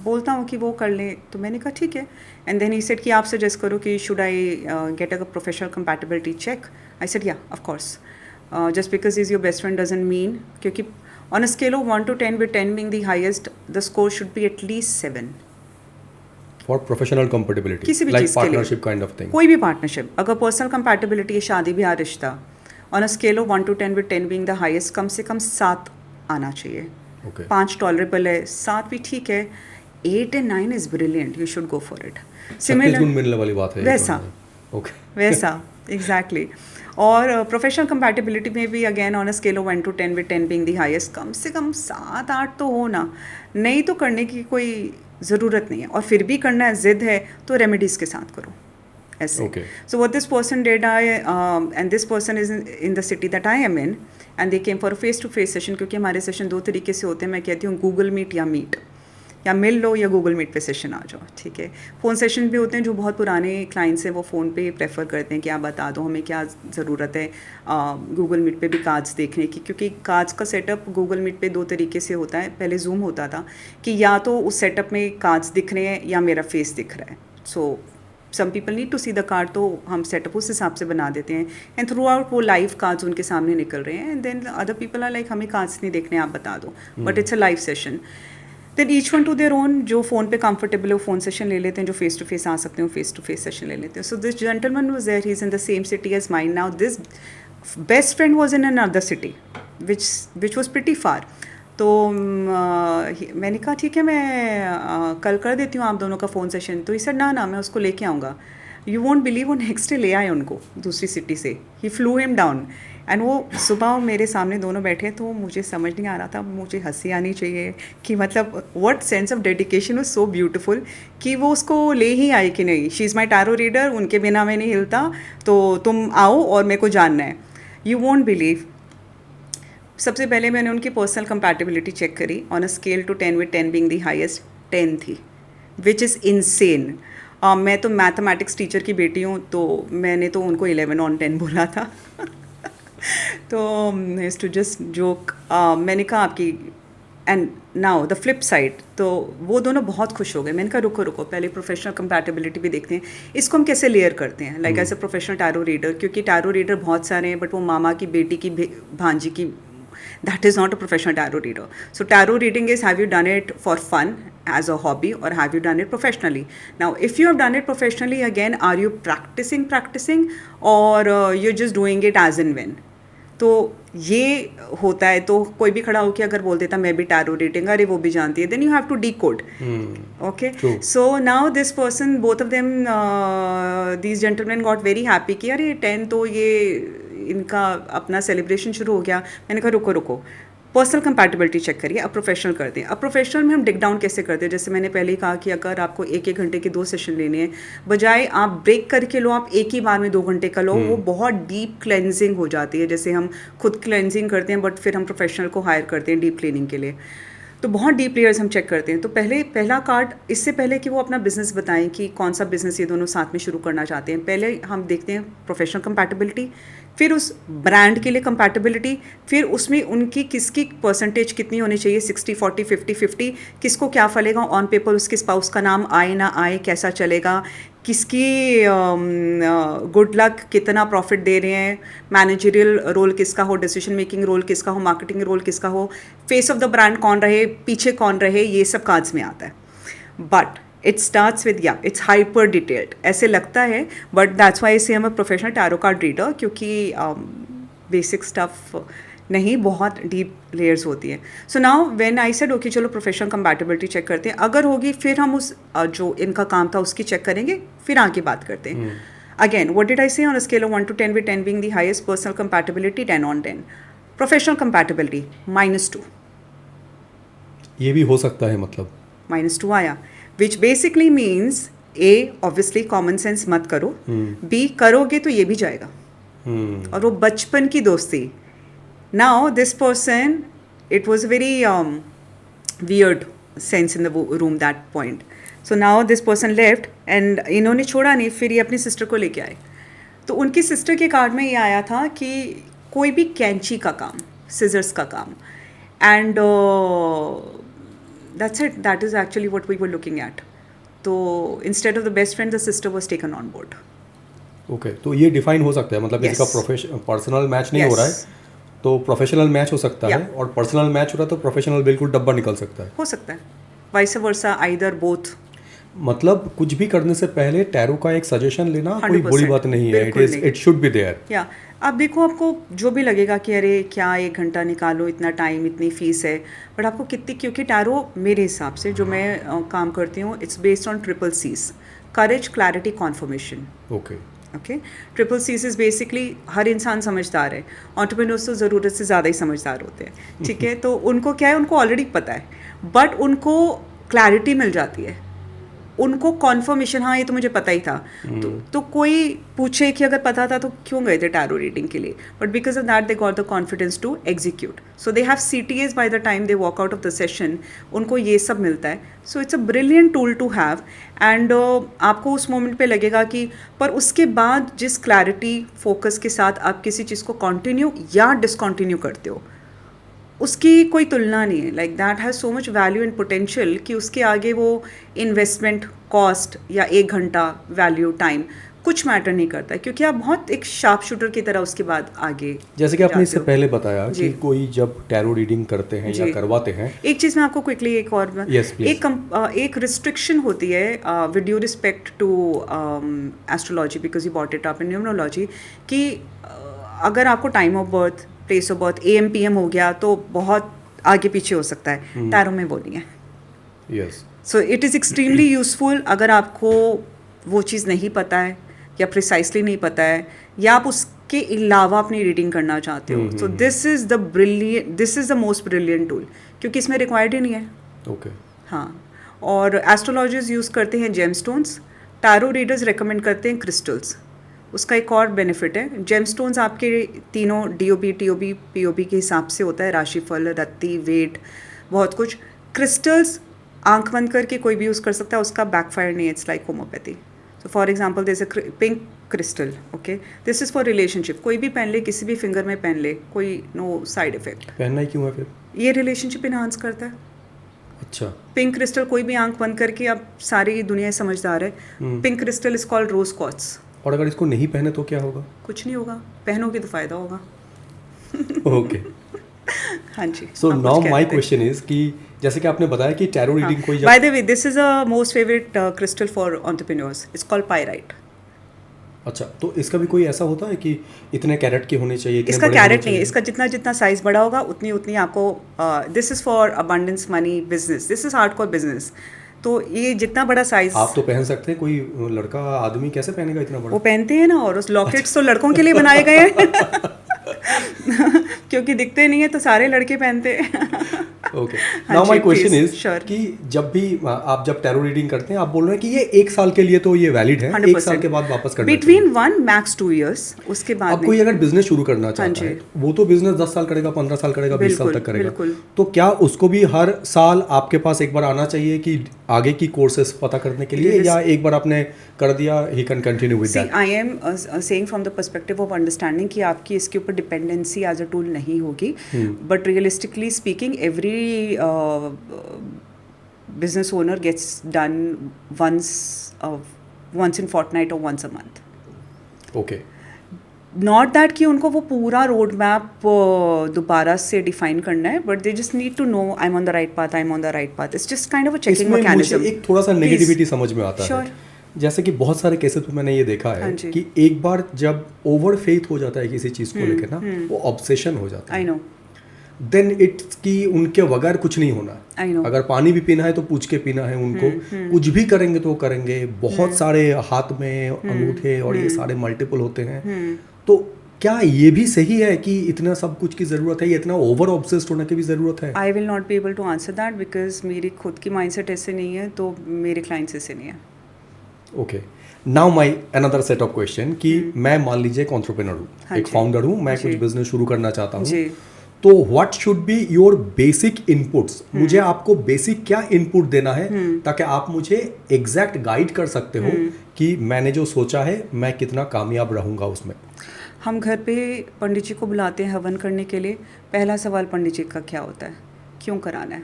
बोलता हूँ कि वो कर लें. तो मैंने कहा ठीक है. एंड देन ही सेड कि आप सजेस्ट करो कि should I get a professional compatibility check. I said yeah of course. Just because is your best friend doesn't mean, क्योंकि on a scale of 1 to 10 with 10 being the highest, the score should be at least 7. For professional compatibility, किसी भी लाइक चीज़ के लिए, पार्टनरशिप काइंड ऑफ थिंग. कोई भी पार्टनरशिप. अगर पर्सनल कंपैटिबिलिटी है, शादी ब्याह रिश्ता, on a scale of 1 to 10 with 10 being the highest, कम से कम 7 आना चाहिए. ओके. 5 टॉलरेबल है, 7 भी ठीक है. 8 and 9 is brilliant, you should go for it. 36 गुण मिलने वाली बात है. वैसा. ओके. वैसा एग्जैक्टली. और प्रोफेशनल कंपैटिबिलिटी में भी again on a scale of 1 to 10 with 10 being the highest, कम से कम 7-8 तो हो ना. नहीं तो करने की कोई ज़रूरत नहीं है. और फिर भी करना है, ज़िद है, तो रेमेडीज़ के साथ करो ऐसे. Okay. So what this person did, I and this person is in the city that I am in, and they came for face to face session. क्योंकि हमारे सेशन 2 तरीके से होते हैं. मैं कहती हूँ गूगल मीट या मीट, या मिल लो या गूगल मीट पे सेशन आ जाओ. ठीक है. फ़ोन सेशन भी होते हैं. जो बहुत पुराने क्लाइंट्स हैं वो फ़ोन पे प्रेफर करते हैं कि आप बता दो हमें क्या ज़रूरत है गूगल मीट पे भी कार्ड्स देखने की. क्योंकि कार्ड्स का सेटअप गूगल मीट पे 2 तरीके से होता है. पहले जूम होता था कि या तो उस सेटअप में कार्ड्स दिख रहे हैं या मेरा फेस दिख रहा है. So some people need to see the card, तो हम सेटअप उस हिसाब से बना देते हैं. एंड थ्रू आउट वो लाइव कार्ड्स उनके सामने निकल रहे हैं. And then other people are like हमें कार्ड्स नहीं देखने, आप बता दो. But it's a live session. Then each one to their own. जो फ़ोन पे कंफर्टेबल है वो फ़ोन सेशन ले लेते हैं, जो फेस टू फेस आ सकते हैं वो फेस टू फेस सेशन ले लेते हैं. So this gentleman was there, he is in the same city as mine. Now this best friend was in another city which was pretty far. तो मैंने कहा ठीक है, मैं कल कर देती हूँ आप दोनों का फ़ोन सेशन. तो इसे ना मैं उसको लेके आऊँगा. यू वोंट बिलीव, वो नेक्स्ट डे ले आए उनको दूसरी सिटी से. ही फ्लू हिम डाउन. एंड वो सुबह मेरे सामने दोनों बैठे. तो मुझे समझ नहीं आ रहा था, मुझे हंसी आनी चाहिए कि मतलब what sense of dedication was so beautiful कि वो उसको ले ही आई कि नहीं. She is my tarot reader, उनके बिना मैं नहीं हिलता, तो तुम आओ और मेरे को जानना है. यू वोंट बिलीव, सबसे पहले मैंने उनकी पर्सनल कंपैटिबिलिटी चेक करी. On a scale to 10 with 10 being the highest, 10 थी, विच इज़ इनसेन. मैं तो मैथमेटिक्स टीचर की बेटी हूँ, तो मैंने तो उनको 11 on 10 बोला था. तो इज़ टू जस्ट जोक. मैंने कहा आपकी. And now the flip side, तो वो दोनों बहुत खुश हो गए. मैंने कहा रुको पहले प्रोफेशनल कंपैटिबिलिटी भी देखते हैं. इसको हम कैसे लेयर करते हैं, like as a professional tarot reader. क्योंकि टैरो रीडर बहुत सारे हैं, बट वो मामा की बेटी की भांजी की, that is not a professional tarot reader. So tarot reading is, have you done it for fun as a hobby, or have you done it professionally? Now if you have done it professionally, again, are you practicing, or you're just doing it as and when? तो ये होता है. तो कोई भी खड़ा होकर अगर बोल देता मैं भी टैरो रीडिंग, अरे वो भी जानती है, then you have to decode. Okay. So now this person, both of them, these gentlemen got very happy कि अरे 10 तो ये इनका अपना सेलिब्रेशन शुरू हो गया. मैंने कहा रुको पर्सनल कंपैटिबिलिटी चेक करिए. अब प्रोफेशनल करते हैं. अब प्रोफेशनल में हम डिग डाउन कैसे करते हैं, जैसे मैंने पहले ही कहा कि अगर आपको 1-1 घंटे के 2 सेशन लेने हैं, बजाय आप ब्रेक करके लो, आप एक ही बार में 2 घंटे का लो. वो बहुत डीप क्लेंजिंग हो जाती है. जैसे हम खुद क्लेंजिंग करते हैं, बट फिर हम प्रोफेशनल को हायर करते हैं डीप क्लीनिंग के लिए. तो बहुत डीप लेयर्स हम चेक करते हैं. तो पहला कार्ड, इससे पहले कि वो अपना बिजनेस बताएं कि कौन सा बिजनेस ये दोनों साथ में शुरू करना चाहते हैं, पहले हम देखते हैं प्रोफेशनल कंपैटिबिलिटी, फिर उस ब्रांड के लिए कंपैटिबिलिटी, फिर उसमें उनकी किसकी परसेंटेज कितनी होनी चाहिए, 60-40, 50-50, किसको क्या फलेगा ऑन पेपर, उसके स्पाउस का नाम आए ना आए, कैसा चलेगा, किसकी गुड लक, कितना प्रॉफिट दे रहे हैं, मैनेजरियल रोल किसका हो, डिसीजन मेकिंग रोल किसका हो, मार्केटिंग रोल किसका हो, फेस ऑफ द ब्रांड कौन रहे, पीछे कौन रहे, ये सब कार्ड्स में आता है. बट इट स्टार्ट्स विद, या इट्स हाइपर डिटेल्ड. ऐसे लगता है, बट दैट्स वाई से हम प्रोफेशनल टैरो कार्ड रीडर, क्योंकि बेसिक स्टफ नहीं, बहुत डीप लेयर्स होती है. So now when I said okay चलो प्रोफेशनल कंपैटिबिलिटी चेक करते हैं, अगर होगी फिर हम उस जो इनका काम था उसकी चेक करेंगे, फिर आगे बात करते हैं. अगेन व्हाट डिड आई से, on a scale of 1 to 10 with 10 being the highest, personal compatibility 10 on 10, professional compatibility -2. ये भी हो सकता है, मतलब -2 आया, which basically means A, obviously common sense मत करो, B, करोगे तो ये भी जाएगा. और वो बचपन की दोस्ती. Now this person, it was very weird sense in the room that point. So now this person left and इन्होंने छोड़ा नहीं, फिर ये अपनी सिस्टर को लेके आए. तो उनकी सिस्टर के कार्ड में ये आया था कि कोई भी कैंची का काम, सिजर्स का काम, and that's it. That is actually what we were looking at. तो instead of the best friend the sister was taken on board. Okay, तो ये डिफाइन हो सकता है, मतलब Yes. इसका पर्सनल मैच नहीं हो रहा Yes. है तो प्रोफेशनल मैच हो सकता है, Yeah. और पर्सनल मैच हो रहा है तो प्रोफेशनल बिल्कुल डब्बा निकल सकता है. हो सकता है वाइस वर्सा, आइदर बोथ. मतलब कुछ भी करने से पहले टैरो का एक सजेशन लेना कोई 100% बुरी बात नहीं है. बिल्कुल नहीं. It should be there. या आप देखो, आपको जो भी लगेगा कि अरे क्या 1 घंटा निकालो, इतना टाइम, इतनी फीस है, बट आपको कितनी, क्योंकि टैरो मेरे हिसाब से जो मैं काम करती हूँ, it's based on triple Cs: courage, clarity, confirmation. Okay. Okay, triple Cs is basically हर इंसान समझदार है. एंटरप्रेन्योर्स तो ज़रूरत से ज़्यादा ही समझदार होते हैं, ठीक है. तो उनको क्या है, उनको ऑलरेडी पता है, बट उनको क्लैरिटी मिल जाती है, उनको कॉन्फर्मेशन, हाँ ये तो मुझे पता ही था. तो कोई पूछे कि अगर पता था तो क्यों गए थे टैरो रीडिंग के लिए, but because of that they got the confidence to execute. So they have CTAs by the time they walk out of the session. उनको ये सब मिलता है. So it's a brilliant tool to have. And आपको उस मोमेंट पे लगेगा कि, पर उसके बाद जिस क्लैरिटी, फोकस के साथ आप किसी चीज़ को कंटिन्यू या डिसकंटिन्यू करते हो, उसकी कोई तुलना नहीं है. Like that has so much value and potential कि उसके आगे वो इन्वेस्टमेंट, कॉस्ट या 1 घंटा वैल्यू, टाइम कुछ मैटर नहीं करता, क्योंकि आप बहुत एक शार्प शूटर की तरह उसके बाद आगे. जैसे कि आपने इससे जाते हो. पहले बताया जी. कि कोई जब टैरो रीडिंग करते हैं या जी. करवाते हैं, एक चीज़ मैं आपको क्विकली एक और Yes, please. एक रिस्ट्रिक्शन होती है with due respect to astrology, because you bought it up in numerology, कि अगर आपको time of birth, place of birth, AM PM हो गया तो बहुत आगे पीछे हो सकता है. टैरो में वो नहीं है. Yes. So it is extremely useful अगर आपको वो चीज़ नहीं पता है या प्रिसाइसली नहीं पता है, या आप उसके अलावा अपनी रीडिंग करना चाहते हो. So this is the most brilliant tool, क्योंकि इसमें रिक्वायर्ड ही नहीं है. ओके. हाँ, और एस्ट्रोलॉजर्स यूज़ करते हैं जेमस्टोन्स, टैरो रीडर्स रेकमेंड करते हैं क्रिस्टल्स. उसका एक और बेनिफिट है, जेमस्टोन्स आपके तीनों DOB, TOB, POB के हिसाब से होता है, राशिफल, रत्ती, वेट, बहुत कुछ. क्रिस्टल्स आंख बंद करके कोई भी यूज़ कर सकता है, उसका बैकफायर नहीं है. It's like homeopathy. So for example this a pink crystal, okay, this is for relationship. कोई भी पहन ले, किसी भी फिंगर में पहन ले, कोई नो साइड इफेक्ट. पहनना ही क्यों है फिर? ये रिलेशनशिप इन्हांस करता है. अच्छा. पिंक क्रिस्टल, कोई भी आंख बंद करके, अब सारी दुनिया समझदार है, pink crystal is called rose quartz. और अगर इसको नहीं पहने तो क्या होगा? कुछ नहीं होगा, पहनोगे तो फायदा होगा. ओके. हाँ जी. सो आप कुछ नाउ कह माय रहे थे. क्वेश्चन इज कि जैसे कि आपने बताया कि टैरो रीडिंग कोई by the way, this is a most favourite crystal for entrepreneurs. It's called pyrite. अच्छा, तो इसका भी कोई ऐसा होता है कि इतने कैरेट के होने चाहिए, इतने इसका बड़े होने कैरेट नहीं है, चाहिए? इसका जितना जितना साइज बड़ा होगा उतनी उतनी आपको. This is for abundance, money, business. This is hardcore business. तो ये जितना बड़ा साइज आप तो पहन सकते हैं, कोई लड़का आदमी कैसे पहनेगा इतना वो बड़ा? पहनते हैं ना, और उस लॉकेट्स तो लड़कों के लिए बनाए गए हैं क्योंकि दिखते नहीं है तो सारे लड़के पहनते हैं. ओके. हाँ नाउ जी, my question please, is sure. कि जब भी आप जब टैरो रीडिंग करते हैं, आप बोल रहे हैं कि ये 1 साल के लिए तो ये वैलिड है, 1 साल के बाद वापस करना चाहिए. Between 1 max 2 years. उसके बाद अब कोई अगर बिजनेस शुरू करना चाहता जी. है, वो तो बिजनेस 10 साल करेगा, 15 साल करेगा, 20 साल बिल्कुल, तक करेगा. बिल्कुल. तो क्या उसको भी हर साल आपके पास एक बार आना चाहिए कि आगे की कोर्सेज पता करने के लिए, या एक बार आपने कर दिया, he can continue with that? I am saying from the perspective of understanding कि आपकी इसके ऊपर डिपेंडेंसी एज अ टूल नहीं होगी, but realistically speaking every business owner gets done once in fortnight or once a month. Okay. Not that कि उनको वो पूरा रोड मैप दोबारा से डिफाइन करना है, but they just need to know I am on the right path, I am on the right path. It's just kind of a checking इसमें मैकेनिज्म. मुझे एक थोड़ा सा नेगेटिविटी समझ में आता Sure. है. जैसे कि बहुत सारे केसेस में मैंने ये देखा है हाँ जी. कि एक बार जब ओवर फेथ हो जाता है किसी चीज़ को लेकर ना, वो ऑब्सेशन हो जाता है. I know. देन इट्स कि उनके बगैर कुछ नहीं होना. I know. अगर पानी भी पीना है तो पूछ के पीना है उनको. कुछ भी करेंगे तो करेंगे. बहुत सारे हाथ में अंगूठे और ये सारे मल्टीपल होते हैं. तो क्या ये भी सही है कि इतना सब कुछ की ज़रूरत है, या इतना ओवर ऑब्सेस्ड होने की भी ज़रूरत है? I will not be able to answer that, because मेरी खुद की माइंडसेट ऐसे नहीं है, तो मेरे क्लाइंट्स ऐसे नहीं है. Okay. Now my another set of question कि मैं मान लीजिए एक एंटरप्रेन्योर हूँ, हाँ एक जी. फाउंडर हूँ, मैं जी. कुछ बिजनेस शुरू करना चाहता हूँ. जी. तो what should be your basic inputs, मुझे आपको बेसिक क्या इनपुट देना है ताकि आप मुझे एग्जैक्ट गाइड कर सकते हो कि मैंने जो सोचा है मैं कितना कामयाब रहूँगा उसमें। हम घर पे पंडित जी को बुलाते हैं हवन करने के लिए। पहला सवाल पंडित जी का क्या होता है, क्यों कराना है?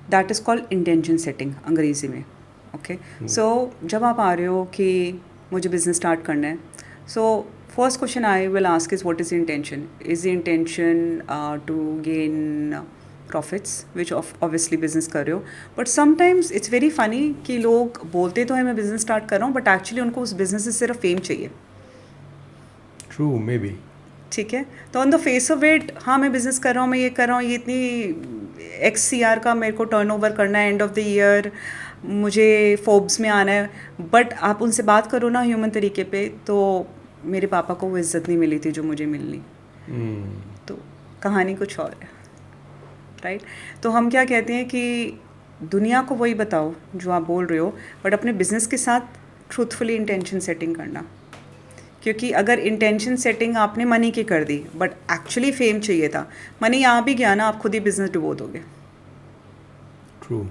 That is called intention setting अंग्रेज़ी में। ओके, सो जब आप आ रहे हो कि मुझे बिजनेस स्टार्ट करना है, so first question I will ask is what is the intention? Is the intention to gain profits, which obviously business कर रहे हो, but sometimes it's very funny कि लोग बोलते तो हैं मैं बिजनेस स्टार्ट कर रहा हूँ, बट एक्चुअली उनको उस बिजनेस से सिर्फ फेम चाहिए। True, may be. ठीक है, तो on the face of it, हाँ मैं बिज़नेस कर रहा हूँ, मैं ये कर रहा हूँ, ये इतनी XCR का मेरे को टर्नओवर करना है एंड ऑफ द ईयर, मुझे फोर्ब्स में आना है, बट आप उनसे बात करो ना ह्यूमन तरीके पे, तो मेरे पापा को वो इज़्ज़त नहीं मिली थी जो मुझे मिलनी। तो कहानी कुछ और है, राइट? तो हम क्या कहते हैं कि दुनिया को वही बताओ जो आप बोल रहे हो, बट अपने बिजनेस के साथ ट्रूथफुली इंटेंशन सेटिंग करना। क्योंकि अगर इंटेंशन सेटिंग आपने मनी की कर दी बट एक्चुअली फेम चाहिए था, मनी आ भी गया ना, आप खुद ही बिजनेस डुबो दोगे। ट्रू।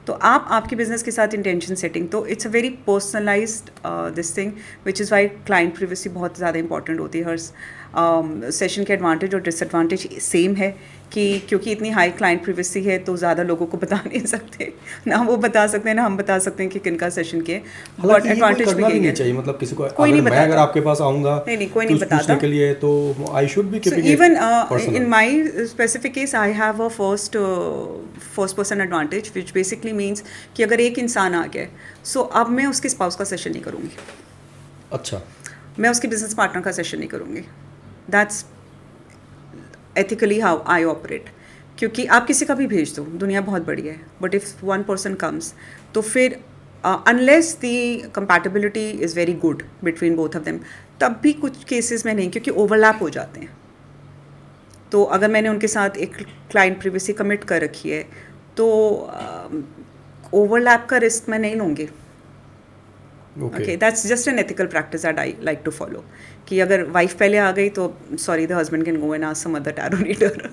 तो आप आपके बिजनेस के साथ इंटेंशन सेटिंग, तो it's a very personalised this thing, which is why client privacy बहुत ज़्यादा इंपॉर्टेंट होती है। हर सेशन के एडवांटेज और डिसएडवांटेज सेम है कि क्योंकि इतनी हाई क्लाइंट प्रिवेसी है तो ज़्यादा लोगों को बता नहीं सकते, ना वो बता सकते हैं ना हम बता सकते हैं कि किनका सेशन के, बट एडवांटेज करना भी नहीं चाहिए, मतलब किसी को कोई नहीं मैं अगर आपके पास आऊँगा नहीं कोई नहीं बताता के लिए, तो I should be keeping even in my specific case I have a first person advantage, which basically means कि अगर एक इंसान आ गया, सो अब मैं उसके स्पाउस का सेशन नहीं करूँगी। अच्छा, मैं उसके बिजनेस पार्टनर का सेशन नहीं करूँगी। That's ethically how I operate. क्योंकि आप किसी का भी भेज दो, दुनिया बहुत बड़ी है, but if one person comes, तो फिर unless the compatibility is very good between both of them, तब भी कुछ केसेस में नहीं, क्योंकि ओवरलैप हो जाते हैं। तो अगर मैंने उनके साथ एक क्लाइंट प्रिवेसी कमिट कर रखी है, तो ओवरलैप का रिस्क मैं नहीं लूँगी। Okay, that's just an ethical practice that I like to follow, कि अगर वाइफ पहले आ गई तो sorry the husband can go and ask some other tarot reader,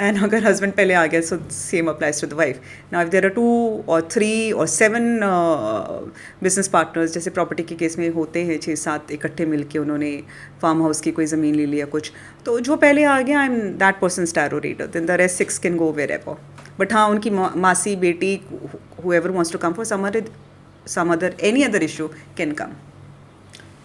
and अगर हस्बैंड पहले आ गया so same applies to the wife. Now if there are 2 or 3 or 7 business partners, जैसे प्रॉपर्टी के केस में होते हैं 6-7 इकट्ठे मिलके उन्होंने फार्म हाउस की कोई ज़मीन ले लिया कुछ, तो जो पहले आ गया I am that person tarot reader, then the rest 6 can go wherever. But हाँ, उनकी मासी, बेटी, whoever wants to come for some other any other issue can come.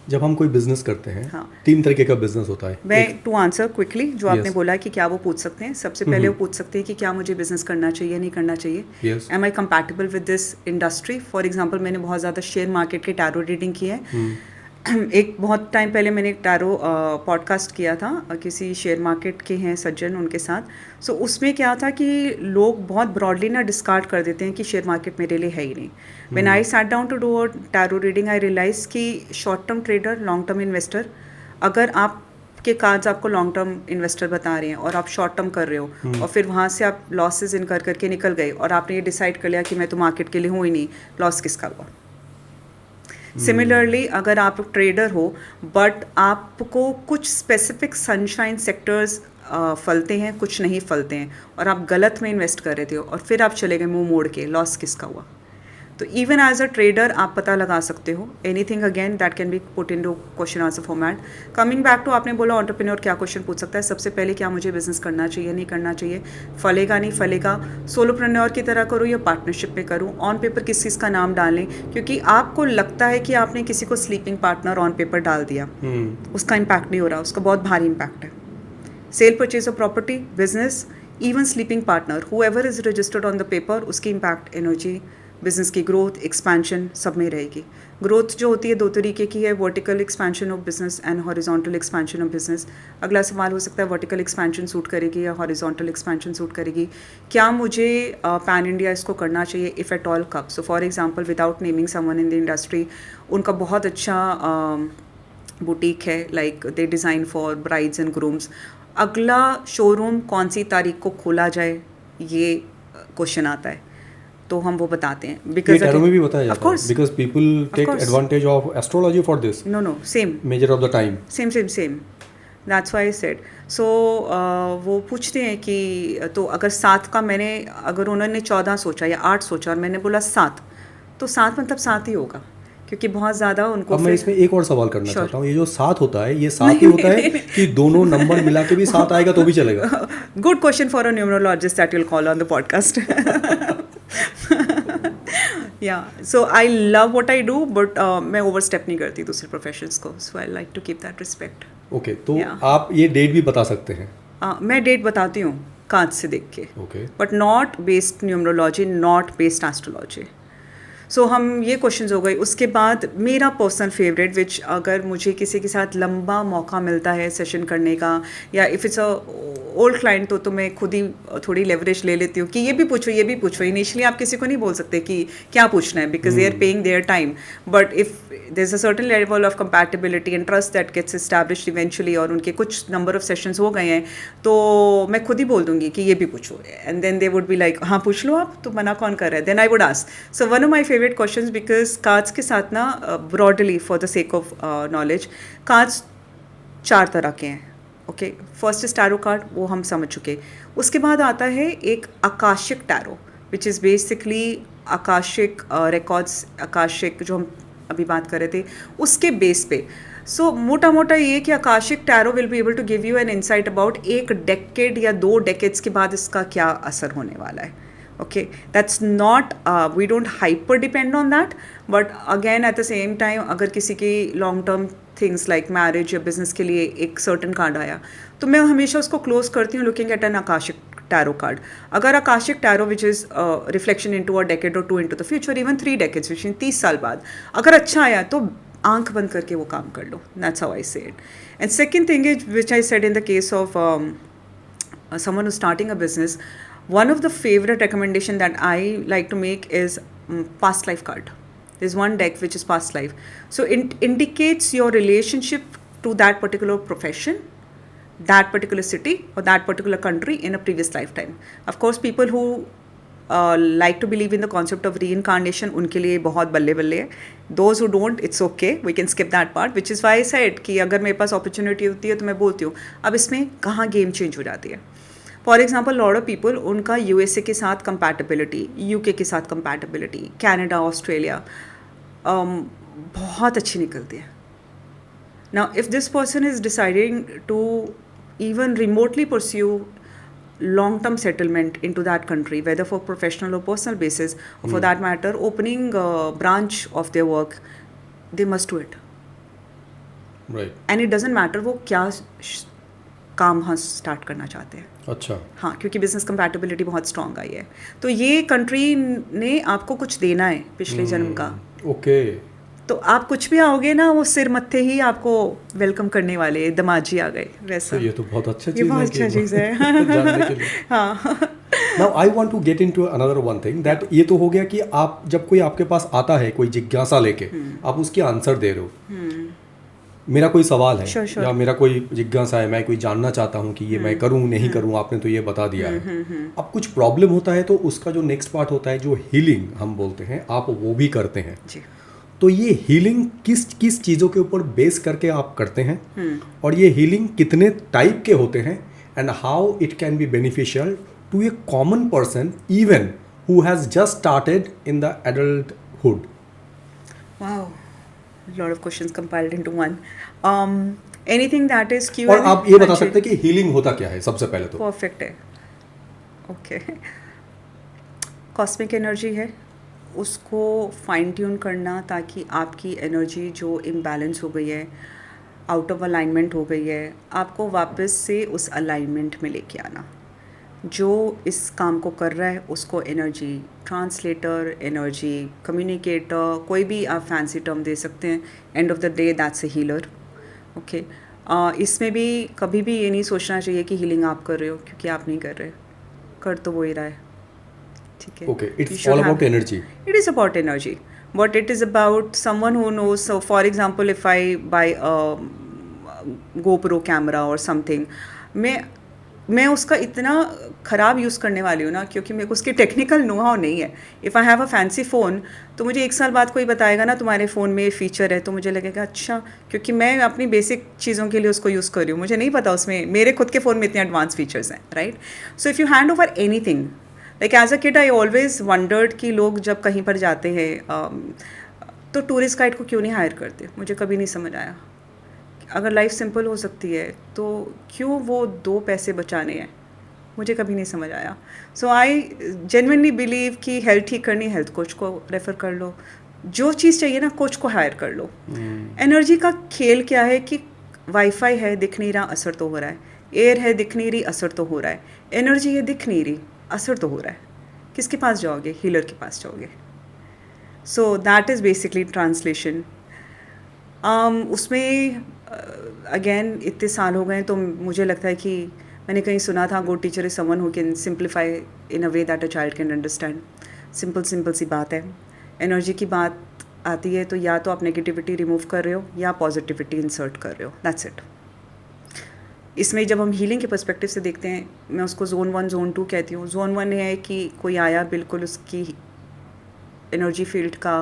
जब हम कोई बिजनेस करते हैं, हाँ, 3 तरीके का बिजनेस होता है। मैं टू आंसर क्विकली जो आपने Yes. बोला कि क्या वो पूछ सकते हैं, सबसे पहले वो पूछ सकते हैं कि क्या मुझे बिजनेस करना चाहिए नहीं करना चाहिए, Yes. Am I compatible with this industry. For example मैंने बहुत ज़्यादा शेयर मार्केट के टैरो रीडिंग की है। एक बहुत टाइम पहले मैंने एक टैरो पॉडकास्ट किया था, किसी शेयर मार्केट के हैं सज्जन, उनके साथ। सो उसमें क्या था कि लोग बहुत ब्रॉडली ना डिस्कार्ड कर देते हैं कि शेयर मार्केट मेरे लिए है ही नहीं। When I sat down to do a tarot reading, I realise कि short term trader, long term investor, अगर आपके कार्ड्स आपको लॉन्ग टर्म इन्वेस्टर बता रहे हैं और आप शॉर्ट टर्म कर रहे हो, और फिर वहाँ से आप लॉसेज इनकर करके निकल गए और आपने ये डिसाइड कर लिया कि मैं तो मार्केट के लिए हूँ ही नहीं, लॉस किसका हुआ? सिमिलरली अगर आप ट्रेडर हो बट आपको कुछ स्पेसिफिक सनशाइन सेक्टर्स फलते हैं, कुछ नहीं फलते हैं, और आप गलत में इन्वेस्ट कर रहे थे और फिर आप चले गए मुंह मोड़ के, लॉस किसका हुआ? तो इवन एज अ ट्रेडर आप पता लगा सकते हो। Anything again that can be put into question answer format. Coming back to आपने बोला एंटरप्रेन्योर क्या क्वेश्चन पूछ सकता है, सबसे पहले क्या मुझे बिजनेस करना चाहिए नहीं करना चाहिए, फलेगा नहीं फलेगा, सोलोप्रेन्योर की तरह करूँ या पार्टनरशिप पे करूँ, ऑन पेपर किस चीज़ का नाम डालें, क्योंकि आपको लगता है कि आपने किसी को स्लीपिंग पार्टनर ऑन पेपर डाल दिया, उसका इम्पैक्ट नहीं हो रहा, उसका बहुत भारी इम्पैक्ट है। Sale purchase of property, business, even sleeping partner, whoever is registered on the paper, उसकी इम्पैक्ट एनर्जी, बिजनेस की ग्रोथ, एक्सपेंशन सब में रहेगी। ग्रोथ जो होती है 2 तरीके की है, vertical expansion of business and horizontal expansion of business. अगला सवाल हो सकता है वर्टिकल एक्सपेंशन सूट करेगी या हॉरिजॉन्टल एक्सपेंशन सूट करेगी, क्या मुझे पैन इंडिया इसको करना चाहिए, इफ़ एट ऑल कब? So for example, without naming someone in the industry, उनका बहुत अच्छा बुटीक है, like they design for brides and grooms. अगला शोरूम कौन सी तारीख को खोला जाए, ये क्वेश्चन आता है, तो हम वो बताते हैं। बिकॉज टैरो में भी बताया जाता है, because people take advantage of astrology for this. No same major of the time same that's why I said so वो पूछते हैं कि तो अगर 7 का मैंने अगर उन्होंने 14 सोचा या 8 सोचा और मैंने बोला 7 तो 7 मतलब 7 ही होगा क्योंकि बहुत ज़्यादा उनको अब मैं इसमें एक और सवाल करना Sure. चाहता हूँ, ये जो 7 होता है ये 7 ही होता है कि दोनों नंबर मिला के भी 7 आएगा तो भी चलेगा? Good question for a numerologist that will call on the podcast yeah so I love what I do but मैं ओवर स्टेप नहीं करती दूसरे प्रोफेशंस को so I like to keep that respect okay, तो Yeah. आप ये डेट भी बता सकते हैं? मैं डेट बताती हूँ कांच से देख के okay, but not based numerology not based astrology so हम ये क्वेश्चंस हो गए उसके बाद मेरा पर्सनल फेवरेट विच अगर मुझे किसी के साथ लंबा मौका मिलता है सेशन करने का या if it's a old client तो मैं खुद ही थोड़ी लेवरेज ले लेती हूँ कि ये भी पूछो इनिशियली आप किसी को नहीं बोल सकते कि क्या पूछना है because they are paying their time but if there is a certain level of compatibility and trust that gets established eventually और उनके कुछ नंबर ऑफ सेशंस हो गए हैं तो मैं खुद ही बोल दूंगी कि ये भी पूछो and then they would be like हाँ पूछ लो आप तो मना कौन कर रहा है then I would ask so one of my favourite questions because cards के साथ ना broadly for the sake of knowledge cards 4 तरह के हैं okay first is tarot card वो हम समझ चुके उसके बाद आता है एक Akashic tarot which is basically Akashic records Akashic जो हम अभी बात कर रहे थे उसके बेस पे सो मोटा मोटा ये कि Akashic tarot will be able to give you an insight about एक डेकेड या 2 डेकेड्स के बाद इसका क्या असर होने वाला है okay that's not we don't hyper depend on that but again at the same time अगर किसी की long term things like marriage या business के लिए एक certain card आया तो मैं हमेशा उसको close करती हूँ looking at an akashic tarot card अगर akashic tarot which is reflection into a decade or 2 into the future even 3 decades which in 30 साल बाद अगर अच्छा आया तो आंख बंद करके वो काम कर लो that's how I say it and second thing is which I said in the case of someone who's starting a business one of the favorite recommendation that I like to make is past life card. There's one deck which is past life. So it indicates your relationship to that particular profession, that particular city or that particular country in a previous lifetime. Of course, people who like to believe in the concept of reincarnation, उनके लिए बहुत बल्ले बल्ले है. Those who don't, it's okay. We can skip that part, which is why I said कि अगर मेरे पास opportunity होती है तो मैं बोलती हूँ अब इसमें कहाँ game change हो जाती है. For example lot of people उनका यूएसए के साथ कंपैटिबिलिटी यूके के साथ कंपैटिबिलिटी कनाडा ऑस्ट्रेलिया बहुत अच्छी निकलती है now if this person is deciding to even remotely pursue long term settlement into that country whether for professional or personal basis or for that matter opening a branch of their work they must do it right and it doesn't matter वो क्या काम हाँ स्टार्ट करना चाहते हैं अच्छा हाँ क्योंकि बिजनेस कंपैटिबिलिटी बहुत स्ट्रांग आई है तो ये कंट्री ने आपको कुछ देना है पिछले जन्म का ओके तो आप कुछ भी आओगे ना वो सिर मत्थे ही आपको वेलकम करने वाले दमाजी आ गए वैसा तो ये तो बहुत अच्छा ये चीज़ बहुत है अच्छा कि चीज़ है जानने के लिए हाँ now I want to get into another one thing that ये तो हो गया कि आप जब कोई आपके पास आता है कोई जिज्ञासा लेके आप उसकी आंसर दे रहे हो मेरा कोई सवाल है Sure, sure. या मेरा कोई जिज्ञासा है मैं कोई जानना चाहता हूँ कि ये मैं करूँ नहीं करूँ आपने तो ये बता दिया है अब कुछ प्रॉब्लम होता है तो उसका जो नेक्स्ट पार्ट होता है जो हीलिंग हम बोलते हैं आप वो भी करते हैं जी तो ये हीलिंग किस किस चीज़ों के ऊपर बेस करके आप करते हैं और ये हीलिंग कितने टाइप के होते हैं and how it can be beneficial to a common person even who has just started in the adulthood wow lot of questions compiled into one anything that is Q और आप ये बता सकते हैं कि हीलिंग होता क्या है सबसे पहले तो परफेक्ट है ओके कॉस्मिक एनर्जी है उसको फाइन ट्यून करना ताकि आपकी एनर्जी जो इम्बैलेंस हो गई है आउट ऑफ अलाइनमेंट हो गई है आपको वापस से उस अलाइनमेंट में लेके आना जो इस काम को कर रहा है उसको एनर्जी ट्रांसलेटर एनर्जी कम्युनिकेटर कोई भी आप फैंसी टर्म दे सकते हैं end of the day that's a healer okay इसमें भी कभी भी ये नहीं सोचना चाहिए कि हीलिंग आप कर रहे हो क्योंकि आप नहीं कर रहे कर तो वो ही रहा है ठीक है okay it's all about energy it is about energy but it is about someone who knows so for example if I buy a GoPro camera or something मैं मैं उसका इतना ख़राब यूज़ करने वाली हूँ ना, क्योंकि मेरे को उसकी टेक्निकल नो हाउ नहीं है. If I have a fancy phone, तो मुझे 1 साल बाद कोई बताएगा ना तुम्हारे फ़ोन में ये फ़ीचर है, तो मुझे लगेगा अच्छा, क्योंकि मैं अपनी बेसिक चीज़ों के लिए उसको यूज़ कर रही हूँ. मुझे नहीं पता उसमें मेरे खुद के फ़ोन में इतने एडवांस फ़ीचर्स हैं, right? So if you hand over anything, like as a kid I always wondered कि लोग जब कहीं पर जाते हैं तो टूरिस्ट गाइड को क्यों नहीं हायर करते. मुझे कभी नहीं समझ आया. अगर लाइफ सिंपल हो सकती है तो क्यों वो 2 पैसे बचाने हैं. मुझे कभी नहीं समझ आया. सो आई जेन्युइनली बिलीव कि हेल्थ ठीक करनी, हेल्थ कोच को रेफ़र कर लो. जो चीज़ चाहिए ना, कोच को हायर कर लो. एनर्जी का खेल क्या है कि वाईफाई है, दिख नहीं रहा, असर तो हो रहा है. एयर है, दिख नहीं रही, असर तो हो रहा है. एनर्जी है, दिख नहीं रही, असर तो हो रहा है. किसके पास जाओगे? हीलर के पास जाओगे. सो दैट इज़ बेसिकली ट्रांसलेशन. उसमें अगेन इतने साल हो गए, तो मुझे लगता है कि मैंने कहीं सुना था, good teacher is someone who can simplify in a way that a child can understand. Simple सी बात है. एनर्जी की बात आती है तो या तो आप नेगेटिविटी रिमूव कर रहे हो या पॉजिटिविटी इंसर्ट कर रहे हो. That's it. इसमें जब हम हीलिंग के पर्सपेक्टिव से देखते हैं, मैं उसको ज़ोन 1 ज़ोन 2 कहती हूँ. ज़ोन 1 है कि कोई आया, बिल्कुल उसकी एनर्जी फील्ड का,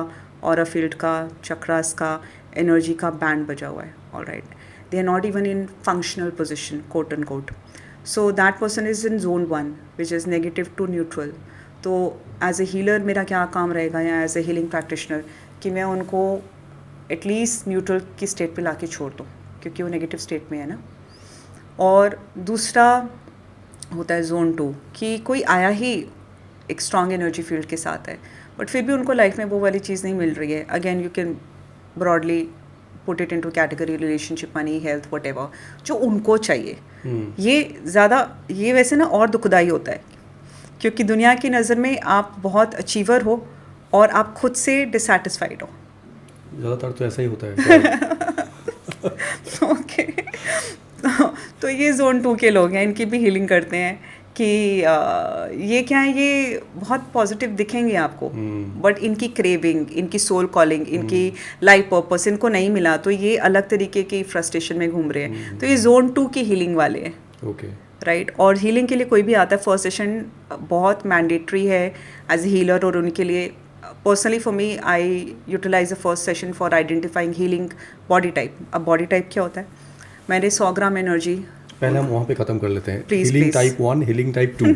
ऑरा फील्ड का, चक्रास का, एनर्जी का बैंड बजा हुआ है. All right, they are not even in functional position, quote and quote. So that person is in zone 1 which is negative to neutral. तो एज ए हीलर मेरा क्या काम रहेगा, या एज ए हीलिंग प्रैक्टिशनर, कि मैं उनको एटलीस्ट न्यूट्रल की स्टेट पे लाके छोड़ दूँ, क्योंकि वो नेगेटिव स्टेट में है ना. और दूसरा होता है ज़ोन 2, कि कोई आया ही एक स्ट्रॉन्ग एनर्जी फील्ड के साथ है, बट फिर भी उनको लाइफ में वो वाली चीज़ नहीं मिल रही है. Again you can broadly put it into category relationship, money, health, whatever, जो उनको चाहिए. ये वैसे ना और दुखदाई होता है, क्योंकि दुनिया की नज़र में आप बहुत अचीवर हो और आप खुद से डिससेटिस्फाइड हो. ज़्यादातर तो ऐसा ही होता है. ओके. तो ये ज़ोन 2 के लोग हैं, इनकी भी हीलिंग करते हैं कि ये क्या है, ये बहुत पॉजिटिव दिखेंगे आपको, बट इनकी क्रेविंग, इनकी सोल कॉलिंग, इनकी लाइफ पर्पस इनको नहीं मिला, तो ये अलग तरीके की फ्रस्ट्रेशन में घूम रहे हैं. तो ये ज़ोन 2 की हीलिंग वाले हैं. Okay, right. और हीलिंग के लिए कोई भी आता है, फर्स्ट सेशन बहुत मैंडेटरी है एज ए हीलर. और उनके लिए personally for me, I utilize the first session for identifying healing body type. अब बॉडी टाइप क्या होता है? मैंने 100 ग्राम एनर्जी, पहले हम वहाँ पे ख़त्म कर लेते हैं. Please, healing please. Type 1, healing type 2,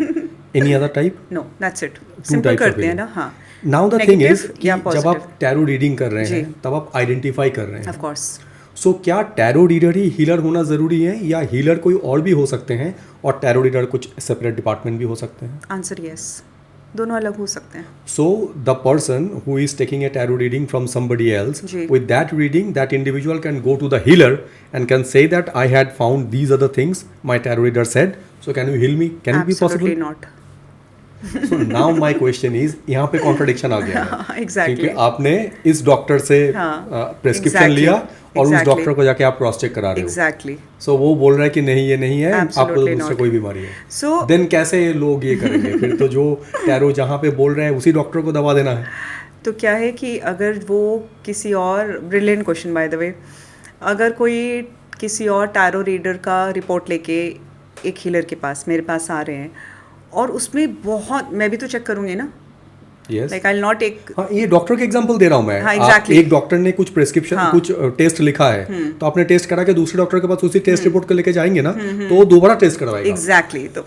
any other type? No, that's it. Two simple types of करते हैं healing. ना. हाँ. Now the thing is Negative कि या जब positive. आप टैरो रीडिंग कर रहे जी. हैं तब आप आइडेंटिफाई कर रहे ऑफ हैं. कोर्स. सो क्या टैरो रीडर ही हीलर होना ज़रूरी है, या हीलर कोई और भी हो सकते हैं और टैरो रीडर कुछ सेपरेट डिपार्टमेंट भी हो सकते हैं? Answer yes. दोनों अलग हो सकते हैं. So the person who is taking a tarot reading from somebody else, ji. with that reading, that individual can go to the healer and can say that I had found these other things my tarot reader said. So can you heal me? Can it be possible? Absolutely not. So now my question is, यहाँ पे contradiction आ गया है. Exactly. क्योंकि आपने इस डॉक्टर से हाँ. Prescription Exactly. लिया और उस Exactly. डॉक्टर को जाके आप क्रॉस चेक करा रहे हो. Exactly. सो वो बोल रहा है कि नहीं ये नहीं है, आपको Absolutely दूसरे not. कोई बीमारी है. So देन कैसे लोग ये करेंगे? फिर तो जो टैरो जहाँ पे बोल रहे हैं उसी डॉक्टर को दवा देना है. तो क्या है कि अगर वो किसी और, brilliant question by the way, अगर कोई किसी और टैरो रीडर का रिपोर्ट लेके एक हीलर के पास, मेरे पास आ रहे हैं, और उसमें बहुत, मैं भी तो चेक करूँगी ना. Yes. लाइक आई नॉट एक. हाँ, ये डॉक्टर के एग्जांपल दे रहा हूँ मैं. हाँ, आप exactly. एक डॉक्टर ने कुछ प्रेस्क्रिप्शन, हाँ. कुछ टेस्ट लिखा है, तो आपने टेस्ट करा के दूसरे डॉक्टर के पास उसी टेस्ट रिपोर्ट को लेके जाएंगे ना, तो वो दोबारा टेस्ट करवाएगा. एग्जैक्टली. तो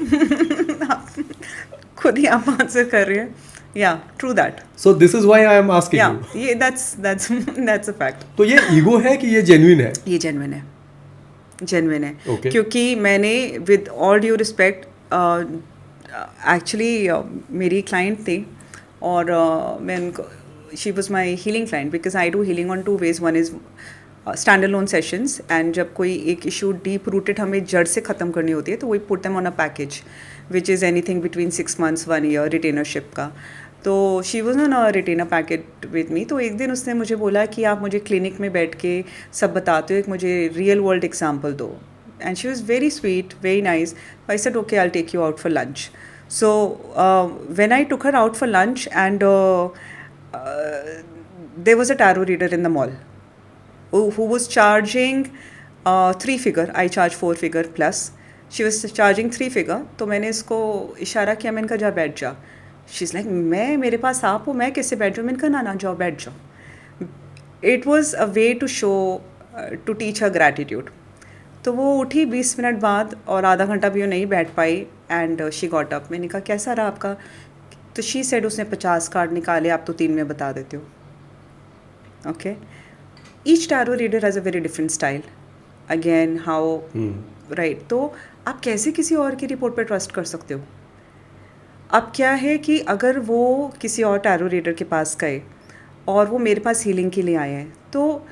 खुद ही आप आंसर कर रहे हैं. या true that. So this is why I am asking या यू. ये दैट्स अ फैक्ट. तो ये ईगो है कि ये जेन्युइन है? ये जेन्युइन है. जेन्युइन है. Okay. क्योंकि मैंने, with all due respect, actually मेरी क्लाइंट थी, और मैं उनको, she was my healing client, because I do healing on 2 ways. One is stand alone sessions, and जब कोई एक इशू डीप रूटेड हमें जड़ से ख़त्म करनी होती है, तो we put them on a package which is anything between 6 months 1 year retainership का. तो she was on a retainer packet with me. तो एक दिन उसने मुझे बोला कि आप मुझे क्लिनिक में बैठ के सब बताते हो, एक मुझे रियल वर्ल्ड एग्जाम्पल दो. And she was very sweet, very nice. I said okay, I take you out for lunch. So when I took her out for lunch, and there was a tarot reader in the mall who was charging 3 figure. I charge 4 figure plus. She was charging 3 figure, तो मैंने इसको इशारा किया, मैंने कहा जा बैठ जा। शी इज़ लाइक मैं, मेरे पास आप हो, मैं कैसे बैठ जाऊँ? मैंने कहा ना ना जाओ बैठ जाओ। It was a way to show, to teach her gratitude. तो वो उठी 20 मिनट बाद और आधा घंटा भी वो नहीं बैठ पाई एंड शी गॉट अप। मैंने कहा कैसा रहा आपका? तो शी सेड उसने 50 कार्ड निकाले, आप तो 3 में बता देते हो। Okay, each tarot reader has a very different style, again how, right. तो आप कैसे किसी और की रिपोर्ट पे ट्रस्ट कर सकते हो? अब क्या है कि अगर वो किसी और टैरो रीडर के पास गए और वो मेरे पास हीलिंग के लिए आए हैं, तो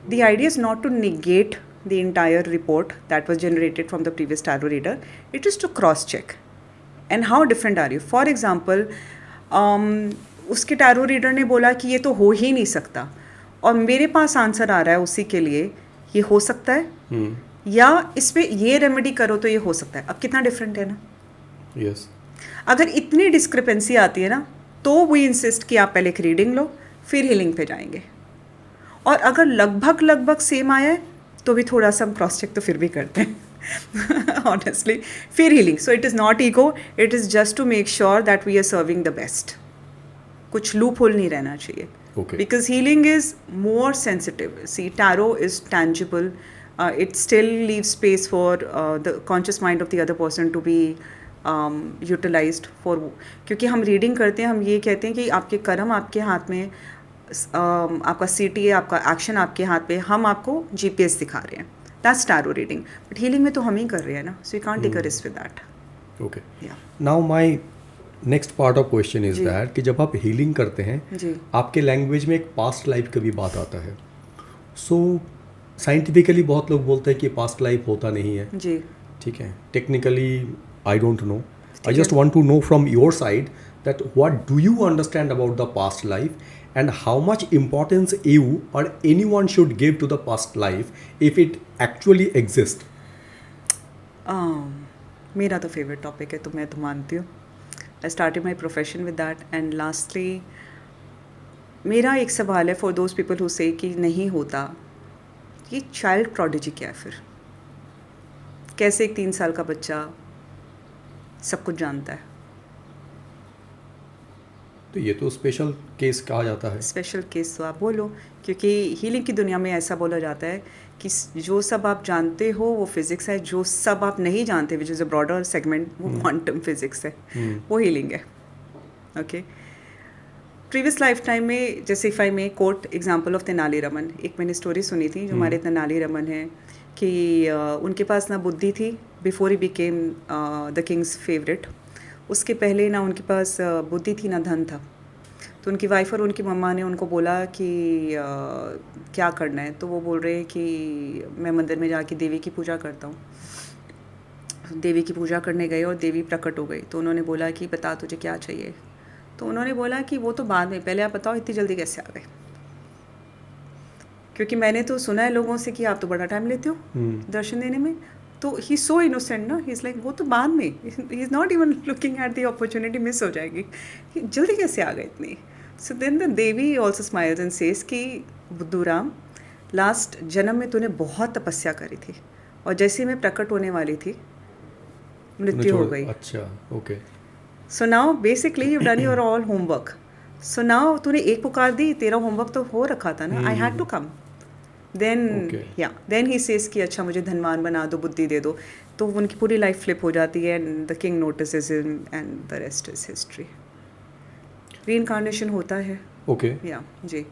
the idea is not to negate the entire report that was generated from the previous tarot reader. It is to cross check and how different are you. For example, उसके tarot reader ने बोला कि ये तो हो ही नहीं सकता, और मेरे पास आंसर आ रहा है उसी के लिए, ये हो सकता है या इस पे ये रेमेडी करो तो ये हो सकता है। अब कितना डिफरेंट है ना। यस, अगर इतनी डिस्क्रिपेंसी आती है ना, तो वी इंसिस्ट कि आप पहले एक रीडिंग लो फिर हीलिंग पे जाएंगे। और अगर लगभग सेम आया है तो भी थोड़ा सा हम क्रॉस चेक तो फिर भी करते हैं ऑनेस्टली, फिर healing. So it is not ego, it is just to make sure that we are serving the best. कुछ लूप होल नहीं रहना चाहिए, because healing is more sensitive. See, tarot is tangible, it still leave space for the conscious mind of the other person to be utilized for, क्योंकि हम रीडिंग करते हैं, हम ये कहते हैं कि आपके कर्म आपके हाथ में, आपका CTA, आपका एक्शन आपके हाथ पे, हम आपको GPS दिखा रहे हैं। That's tarot reading. But healing में तो हम ही कर रहे हैं ना, so you can't take a risk with that. Okay, yeah now my next part of question is जी। दैट कि जब आप हीलिंग करते हैं, जी आपके लैंग्वेज में एक पास्ट लाइफ का भी बात आता है। सो साइंटिफिकली बहुत लोग बोलते हैं कि पास्ट लाइफ होता नहीं है, जी, ठीक है। Technically I don't know, I ठीक जस्ट है। Want to know from your side that what do you understand about the past life and how much importance you or anyone should give to the past life if it actually exists. मेरा तो फेवरेट टॉपिक है, तो मैं तो मानती हूँ। I started my profession with that. And lastly मेरा एक सवाल है फॉर दोज पीपल हु से कि नहीं होता, ये चाइल्ड प्रोडिजी क्या है फिर? कैसे एक 3 साल का बच्चा सब कुछ जानता है? तो ये तो स्पेशल केस कहा जाता है। स्पेशल केस तो आप बोलो, क्योंकि हीलिंग की दुनिया में ऐसा बोला जाता है कि जो सब आप जानते हो वो फिज़िक्स है, जो सब आप नहीं जानते which is a broader segment, वो क्वांटम फिज़िक्स है, वो हीलिंग है। ओके, प्रीवियस लाइफ टाइम में, जैसे if I may quote example of Tenali Raman, एक मैंने स्टोरी सुनी थी जो हमारे तेनाली रमन है कि उनके पास ना बुद्धि थी before he became the Kings favourite. उसके पहले ना उनके पास बुद्धि थी ना धन था। तो उनकी वाइफ और उनकी मम्मा ने उनको बोला कि क्या करना है, तो वो बोल रहे हैं कि मैं मंदिर में जाके देवी की पूजा करता हूँ। देवी की पूजा करने गए और देवी प्रकट हो गई। तो उन्होंने बोला कि बता तुझे क्या चाहिए? तो उन्होंने बोला कि वो तो बाद में, पहले आप बताओ इतनी जल्दी कैसे आ गए? क्योंकि मैंने तो सुना है लोगों से कि आप तो बड़ा टाइम लेते हो दर्शन देने में। तो ही सो इनोसेंट ना, ही इज़ लाइक वो तो बाद में, he is not even looking at the opportunity, miss हो जाएगी, जल्दी कैसे आ गए इतनी? सो देन द देवी ऑल्सो स्माइल्स एंड सेज कि बुद्धूराम, लास्ट जन्म में तूने बहुत तपस्या करी थी और जैसे ही मैं प्रकट होने वाली थी मृत्यु हो गई। अच्छा, okay. So now basically you done your all homework. So now तूने एक पुकार दी, तेरा होमवर्क तो हो रखा था ना, I had to come. Then he says कि अच्छा मुझे धनवान बना दो, बुद्धि दे दो। तो उनकी पूरी लाइफ फ्लिप हो जाती है and the king notices him and the rest is history. Reincarnation होता है। ओके, या जी।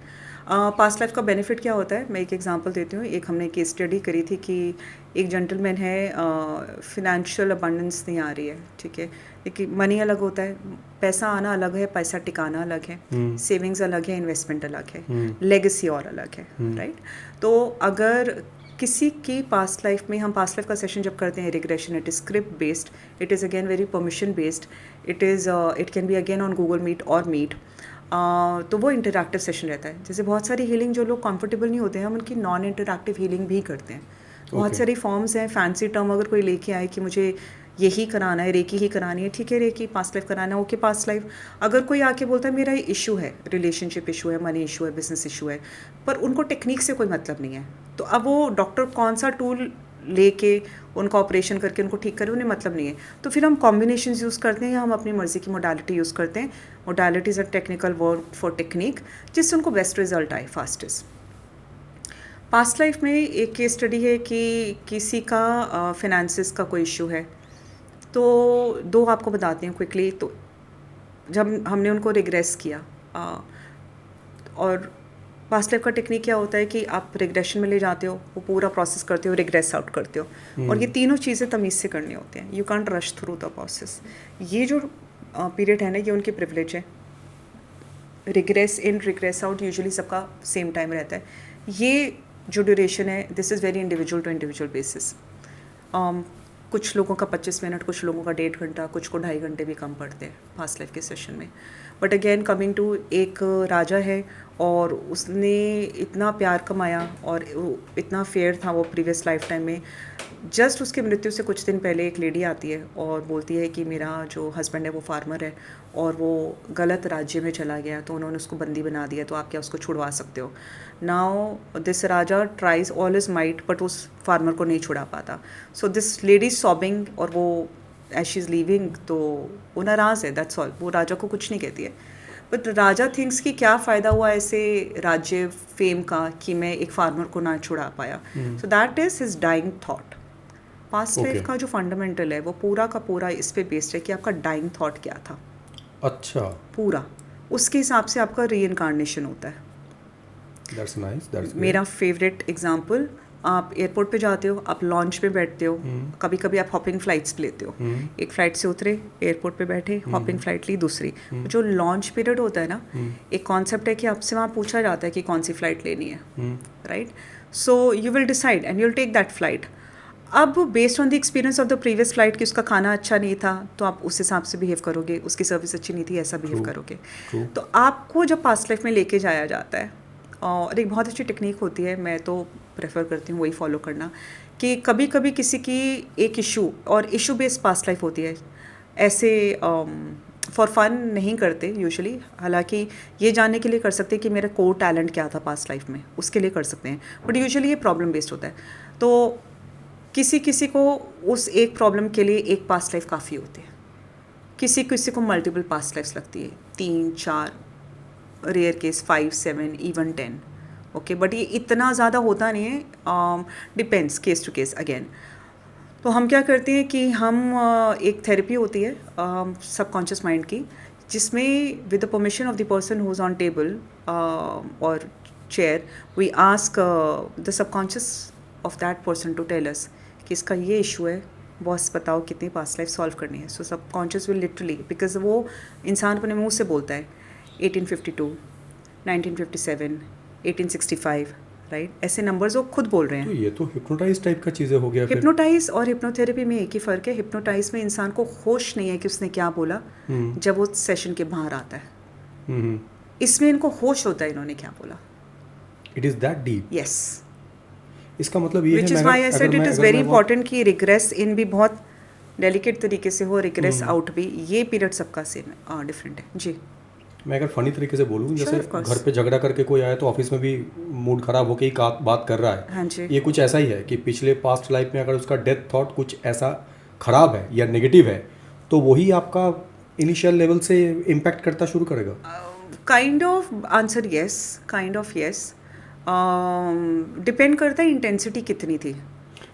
पास्ट लाइफ का बेनिफिट क्या होता है, मैं एक एग्जांपल देती हूँ। एक हमने केस स्टडी करी थी कि एक जेंटलमैन है, फिनेंशियल अबंडेंस नहीं आ रही है, ठीक है, लेकिन मनी अलग होता है, पैसा आना अलग है, पैसा टिकाना अलग है, सेविंग्स अलग है, इन्वेस्टमेंट अलग है, लेगेसी और अलग है, राइट। तो अगर किसी की पास्ट लाइफ में, हम पास्ट लाइफ का सेशन जब करते हैं regression, it is script based, it is again very permission based, it can be again on Google Meet और मीट। तो वो इंटरैक्टिव सेशन रहता है। जैसे बहुत सारी हीलिंग जो लोग कंफर्टेबल नहीं होते हैं, हम उनकी नॉन इंटरैक्टिव हीलिंग भी करते हैं। बहुत सारी फॉर्म्स हैं, फैंसी टर्म अगर कोई लेके आए कि मुझे यही कराना है, रेकी ही करानी है, ठीक है, रेकी पास्ट लाइफ कराना है, ओके पास्ट लाइफ। अगर कोई आके बोलता है मेरा ये इशू है, रिलेशनशिप इशू है, मनी इशू है, बिजनेस इशू है, पर उनको टेक्निक से कोई मतलब नहीं है, तो अब वो डॉक्टर कौन सा टूल लेके उनका ऑपरेशन करके उनको ठीक करें, उन्हें मतलब नहीं है। तो फिर हम कॉम्बिनेशंस यूज़ करते हैं या हम अपनी मर्ज़ी की मोडालिटी यूज़ करते हैं। Modality is a technical word for technique, जिससे उनको बेस्ट रिजल्ट आए फास्टेस्ट। पास्ट लाइफ में एक केस स्टडी है कि किसी का फिनेंसिस का कोई इशू है, तो दो आपको बताते हैं क्विकली। तो जब हमने उनको रिग्रेस किया, और पास्ट लाइफ का टेक्निक क्या होता है कि आप रिग्रेशन में ले जाते हो, वो पूरा प्रोसेस करते हो, रिग्रेस आउट करते हो, और ये तीनों चीज़ें तमीज़ से करनी होती हैं। You can't rush through the process. ये जो पीरियड है ना, ये उनकी प्रिविलेज है। Regress in regress out usually सबका सेम टाइम रहता है। ये जो ड्यूरेशन है, this is very individual to individual basis. कुछ लोगों का 25 मिनट, कुछ लोगों का 1.5 घंटा, कुछ को 2.5 घंटे भी कम पड़ते हैं पास्ट लाइफ के सेशन में। बट अगेन कमिंग टू, एक राजा है और उसने इतना प्यार कमाया और इतना फेयर था वो प्रीवियस लाइफ टाइम में। जस्ट उसकी मृत्यु से कुछ दिन पहले एक लेडी आती है और बोलती है कि मेरा जो हस्बैंड है वो फार्मर है और वो गलत राज्य में चला गया, तो उन्होंने उसको बंदी बना दिया, तो आप क्या उसको छुड़वा सकते हो? Now this Raja tries all his might, but उस फार्मर को नहीं छुड़ा पाता। सो दिस लेडी सॉबिंग, और वो एज शी इज़ लीविंग, तो वो नाराज़ है, दैट्स ऑल। वो राजा को कुछ नहीं कहती है, बट राजा थिंक्स कि क्या फ़ायदा हुआ ऐसे राज्य फेम का कि मैं एक फार्मर को ना छुड़ा पाया। So that is his dying thought. Past life का जो फंडामेंटल है वो पूरा का पूरा इस पे बेस्ड है कि आपका डाइंग थॉट क्या था। अच्छा, पूरा उसके हिसाब से आपका री इनकारनेशन होता है। दैट्स नाइस, दैट्स मेरा फेवरेट एग्जांपल, आप एयरपोर्ट पे जाते हो, आप लॉन्च पे बैठते हो, कभी कभी आप हॉपिंग फ्लाइट्स लेते हो। एक फ्लाइट से उतरे, एयरपोर्ट पे बैठे, हॉपिंग फ्लाइट ली दूसरी। जो लॉन्च पीरियड होता है ना, एक कॉन्सेप्ट है कि आपसे वहाँ पूछा जाता है कि कौन सी फ़्लाइट लेनी है, right? So you will decide and you will take that flight. अब based on the experience of the previous flight कि उसका खाना अच्छा नहीं था, तो आप उस हिसाब से बिहेव करोगे, उसकी सर्विस अच्छी नहीं थी, ऐसा बिहेव करोगे। तो आपको जब पास्ट लाइफ में लेके जाया जाता है, और एक बहुत अच्छी टेक्निक होती है, मैं तो प्रेफर करती हूँ वही फॉलो करना, कि कभी कभी किसी की एक इशू, और इशू बेस्ड पास्ट लाइफ होती है, ऐसे फॉर फन नहीं करते यूजुअली। हालांकि ये जानने के लिए कर सकते हैं कि मेरा कोर टैलेंट क्या था पास्ट लाइफ में, उसके लिए कर सकते हैं, बट यूजुअली ये प्रॉब्लम बेस्ड होता है। तो किसी किसी को उस एक प्रॉब्लम के लिए एक पास्ट लाइफ काफ़ी होती है, किसी किसी को मल्टीपल पास्ट लाइफ्स लगती है, 3, 4, rare case 5, 7, even 10। Okay, but ये इतना ज़्यादा होता नहीं है, depends case to case again. तो हम क्या करते हैं कि हम एक थेरेपी होती है सबकॉन्शियस माइंड की, जिसमें with the permission of the person who is on table और chair, we ask the subconscious of that person to tell us कि इसका ये इशू है, बॉस बताओ कितनी पास्ट लाइफ सॉल्व करनी है। सो सबकॉन्शियस विल लिटरली, बिकॉज वो इंसान अपने मुंह से बोलता है 1852, 1957, 1865, राइट? ऐसे नंबर्स वो खुद बोल रहे हैं। तो ये तो हिप्नोटाइज टाइप का चीज़ें हो गया फिर। हिप्नोटाइज और हिप्नोथेरेपी में एक ही फ़र्क है, हिप्नोटाइज में इंसान को होश नहीं है कि उसने क्या बोला जब वो सेशन के बाहर आता है। इसमें इनको होश होता है इन्होंने क्या बोला। It is that deep. Yes, इसका मतलब ये which is why I said it is very important कि रिग्रेस इन भी बहुत डेलिकेट तरीके से हो, रिग्रेस आउट भी। ये पीरियड सबका सेम डिफरेंट है जी। मैं अगर फनी तरीके से बोलूँ, जैसे of course. घर पे झगड़ा करके कोई आया तो ऑफिस में भी मूड खराब होके ही बात कर रहा है। हाँ जी। ये कुछ ऐसा ही है कि पिछले पास्ट लाइफ में अगर उसका डेथ थॉट कुछ ऐसा खराब है या नेगेटिव है, तो वही आपका इनिशियल लेवल से इम्पैक्ट करता शुरू करेगा। Kind of answer yes, kind of yes, depend करता है इंटेंसिटी कितनी थी।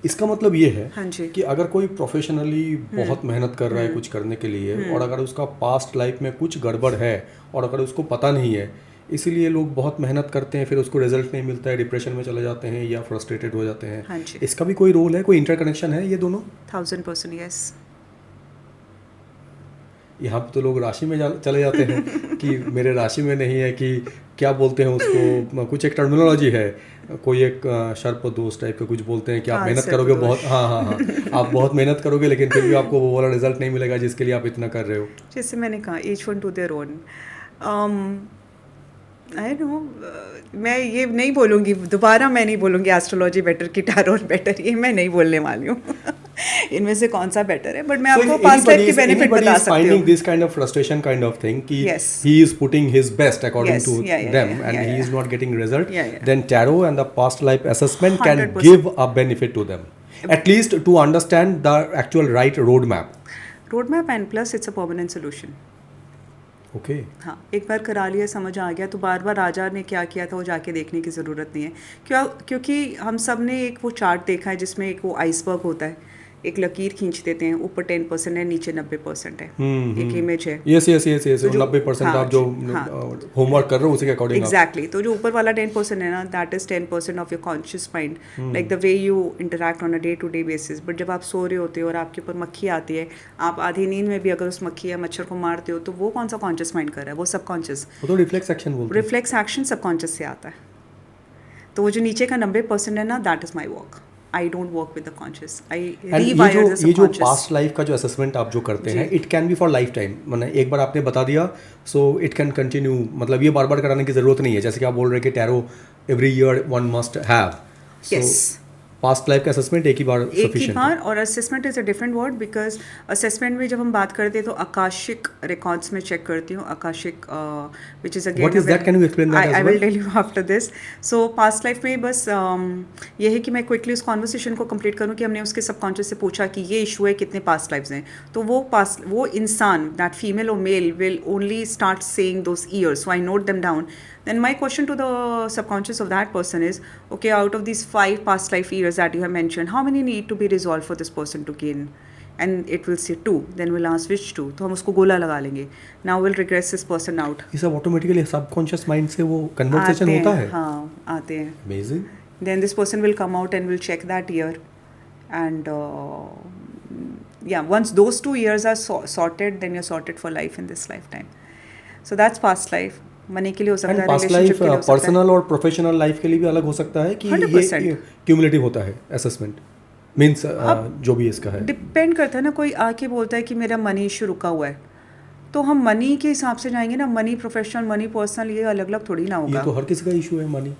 इसका मतलब ये है हाँ जी। कि अगर कोई प्रोफेशनली बहुत मेहनत कर रहा है कुछ करने के लिए, और अगर उसका पास्ट लाइफ में कुछ गड़बड़ है और अगर उसको पता नहीं है, इसीलिए लोग बहुत मेहनत करते हैं, फिर उसको रिजल्ट नहीं मिलता है, डिप्रेशन में चले जाते हैं या फ्रस्ट्रेटेड हो जाते हैं। हाँ जी। इसका भी कोई रोल है, कोई इंटरकनेक्शन है ये दोनों? 1000% येस। यहाँ पे तो लोग राशि में चले जाते हैं कि मेरे राशि में नहीं है, कि क्या बोलते हैं उसको, कुछ एक टर्मिनोलॉजी है, कोई एक सर्प दोष टाइप का कुछ बोलते हैं कि आप मेहनत करोगे बहुत, हाँ आप बहुत मेहनत करोगे लेकिन फिर भी आपको वो वाला रिजल्ट नहीं मिलेगा जिसके लिए आप इतना कर रहे हो। जैसे मैंने कहा, each one to their own. I know, मैं ये नहीं बोलूँगी दोबारा, मैं नहीं बोलूँगी एस्ट्रोलॉजी बेटर कि टैरोट बेटर, ये मैं नहीं बोलने वाली हूँ इनमें से कौन सा बेटर है, बट मैं आपको पास्ट लाइफ के बेनिफिट बता सकती हूँ। finding this kind of frustration kind of thing कि he is putting his best according to them and he is not getting result, then tarot and the past life assessment can give a benefit to them. at least to understand the actual right roadmap. roadmap and plus it's a permanent solution. Okay. हाँ, एक बार करा लिया, समझ आ गया, तो बार बार राजा ने क्या किया था वो जाके देखने की ज़रूरत नहीं है। क्योंकि हम सब ने एक वो चार्ट देखा है जिसमें एक वो आइसबर्ग होता है, एक लकीर खींच देते हैं, ऊपर 10% है, नीचे 90% है। एक इमेज है। यस यस यस यस, तो जो 90% हाँ, आप जो हाँ, होमवर्क कर रहे हो उसी के अकॉर्डिंग एग्जैक्टली तो जो ऊपर वाला 10% है ना, that is 10% of your conscious mind, like the way you interact on a day to day basis. But जब आप सो रहे होते हो और आपके ऊपर मक्खी आती है, आप आधी नींद में भी अगर उस मक्खी या मच्छर को मारते हो, तो वो कौन सा कॉन्शियस माइंड कर रहा है? वो सबकॉन्शियस। वो तो रिफ्लेक्स एक्शन बोलते हैं। रिफ्लेक्स एक्शन सबकॉन्शियस से आता है। तो वो जो नीचे का 90% है ना, that is my work. I don't work with the conscious, I रीवायर the ये जो सबकॉन्शियस। पास्ट लाइफ का जो असेसमेंट आप जो करते जी। हैं, it can B for life time, मतलब एक बार आपने बता दिया सो इट कैन कंटिन्यू, मतलब ये बार बार कराने की ज़रूरत नहीं है। जैसे कि आप बोल रहे हैं कि tarot every year one must have, Yes. Past life का असेसमेंट एक ही बार एक ही सफिशिएंट है। बार। और assessment is a different word, because assessment में जब हम बात करते हैं तो आकाशिक रिकॉर्ड्स में चेक करती हूँ। Akashic which is again What is that? Can you explain that as I will well? Tell you after this. So past life में बस ये है कि मैं क्विकली उस कॉन्वर्सेशन को कंप्लीट करूँ कि हमने उसके सबकॉन्शियस से पूछा कि ये इशू है, कितने पास्ट लाइफ्स हैं। तो वो इंसान, दैट फीमेल और male, will only start saying those years, so I note them down. Then my question to the subconscious of that person is, okay, out of these 5 past life years that you have mentioned, how many need to be resolved for this person to gain? And it will say 2. Then we'll ask which 2. तो हम उसको गोला लगा लेंगे. Now we'll regress this person out. ये सब ऑटोमेटिकली सबकॉन्शियस माइंड से वो कन्वर्सेशन होता है। हाँ, आते हैं. Amazing. Then this person will come out and will check that year. And yeah, once those 2 years are sorted, then you're sorted for life in this lifetime. So that's past life. Money के लिए हो सकता है, पास्ट रिलेशनशिप लाइफ के लिए हो सकता है. पर्सनल और प्रोफेशनल लाइफ के लिए भी अलग हो सकता है कि 100%. ये क्यूमुलेटिव होता है असेसमेंट, मींस जो भी इसका है डिपेंड करता है ना. कोई आके बोलता है कि मेरा मनी इशू रुका हुआ है, तो हम मनी के हिसाब से जाएंगे ना. मनी प्रोफेशनल, मनी पर्सनल, ये अलग अलग थोड़ी ना ये होगा. तो हर किसी का इशू है मनी।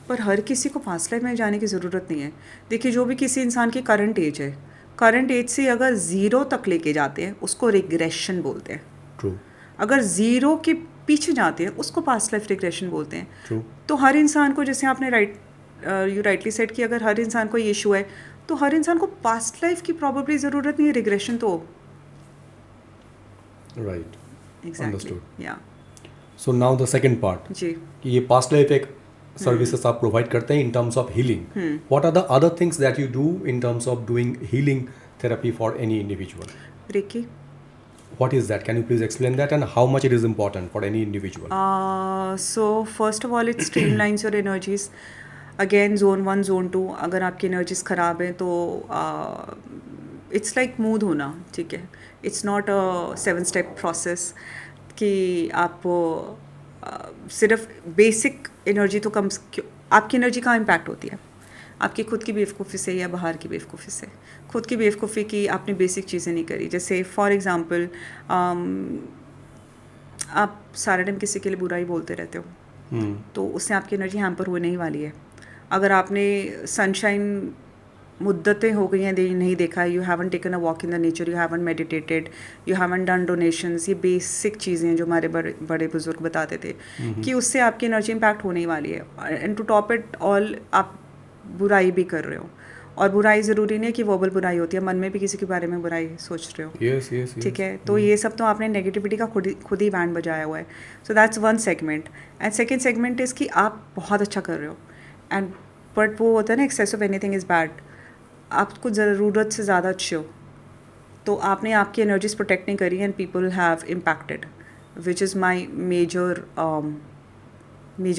पर हर किसी को पास्ट लाइफ में जाने की ज़रूरत नहीं है. देखिए, जो भी किसी इंसान की करंट एज है, करंट एज से अगर 0 तक लेके जाते हैं उसको रिग्रेशन बोलते हैं. ट्रू। अगर 0 के पीछे जाते हैं उसको पास्ट लाइफ रिग्रेशन बोलते हैं. ट्रू। तो हर इंसान को, जैसे आपने यू राइटली सेड कि अगर हर इंसान को ये इशू है, तो हर इंसान को पास्ट लाइफ की प्रॉब्लली ज़रूरत नहीं है. रिग्रेशन तो right, exactly. Yeah so now the second part, जी. कि ये पास्ट लाइफ एक सर्विसेज आप प्रोवाइड करते हैं in terms of healing. What are the other things that you do in terms of doing healing therapy for any individual? Reiki. What is that? Can you please explain that, and how much it is important for any individual? So first of all, it streamlines your energies. Again, zone 1, zone 2. अगर आपकी एनर्जीज ख़राब हैं तो इट्स लाइक मूड होना. ठीक है, it's not a 7-step process कि आप सिर्फ बेसिक एनर्जी तो कम. आपकी एनर्जी कहाँ इम्पैक्ट होती है? आपकी खुद की बेवकूफ़ी से या बाहर की बेवकूफ़ी से? खुद की बेवकूफ़ी की आपने बेसिक चीज़ें नहीं करी. जैसे फॉर एग्ज़ाम्पल, आप सारा टाइम किसी के लिए बुरा ही बोलते रहते हो, तो उससे आपकी एनर्जी हैम्पर होने ही वाली है. अगर आपने सनशाइन मुद्दतें हो गई हैं नहीं देखा है, you haven't taken a walk in the nature, you haven't meditated, you haven't done donations, ये बेसिक चीज़ें हैं जो हमारे बड़े बुजुर्ग बताते थे कि उससे आपकी एनर्जी इम्पैक्ट होने ही वाली है. And to top it all, आप बुराई भी कर रहे हो. और बुराई ज़रूरी नहीं है कि वर्बल बुराई होती है, मन में भी किसी के बारे में बुराई सोच रहे हो. Yes, yes, yes. ठीक है, तो ये सब तो आपने नेगेटिविटी का खुद ही बैंड बजाया हुआ है. So that's one segment. And second segment is कि आप बहुत अच्छा कर रहे हो, एंड बट वो होता है ना, excess of anything is bad. आप कुछ ज़रूरत से ज़्यादा अच्छे हो, तो आपने आपकी एनर्जीज प्रोटेक्ट नहीं करी, and people have impacted, which is my major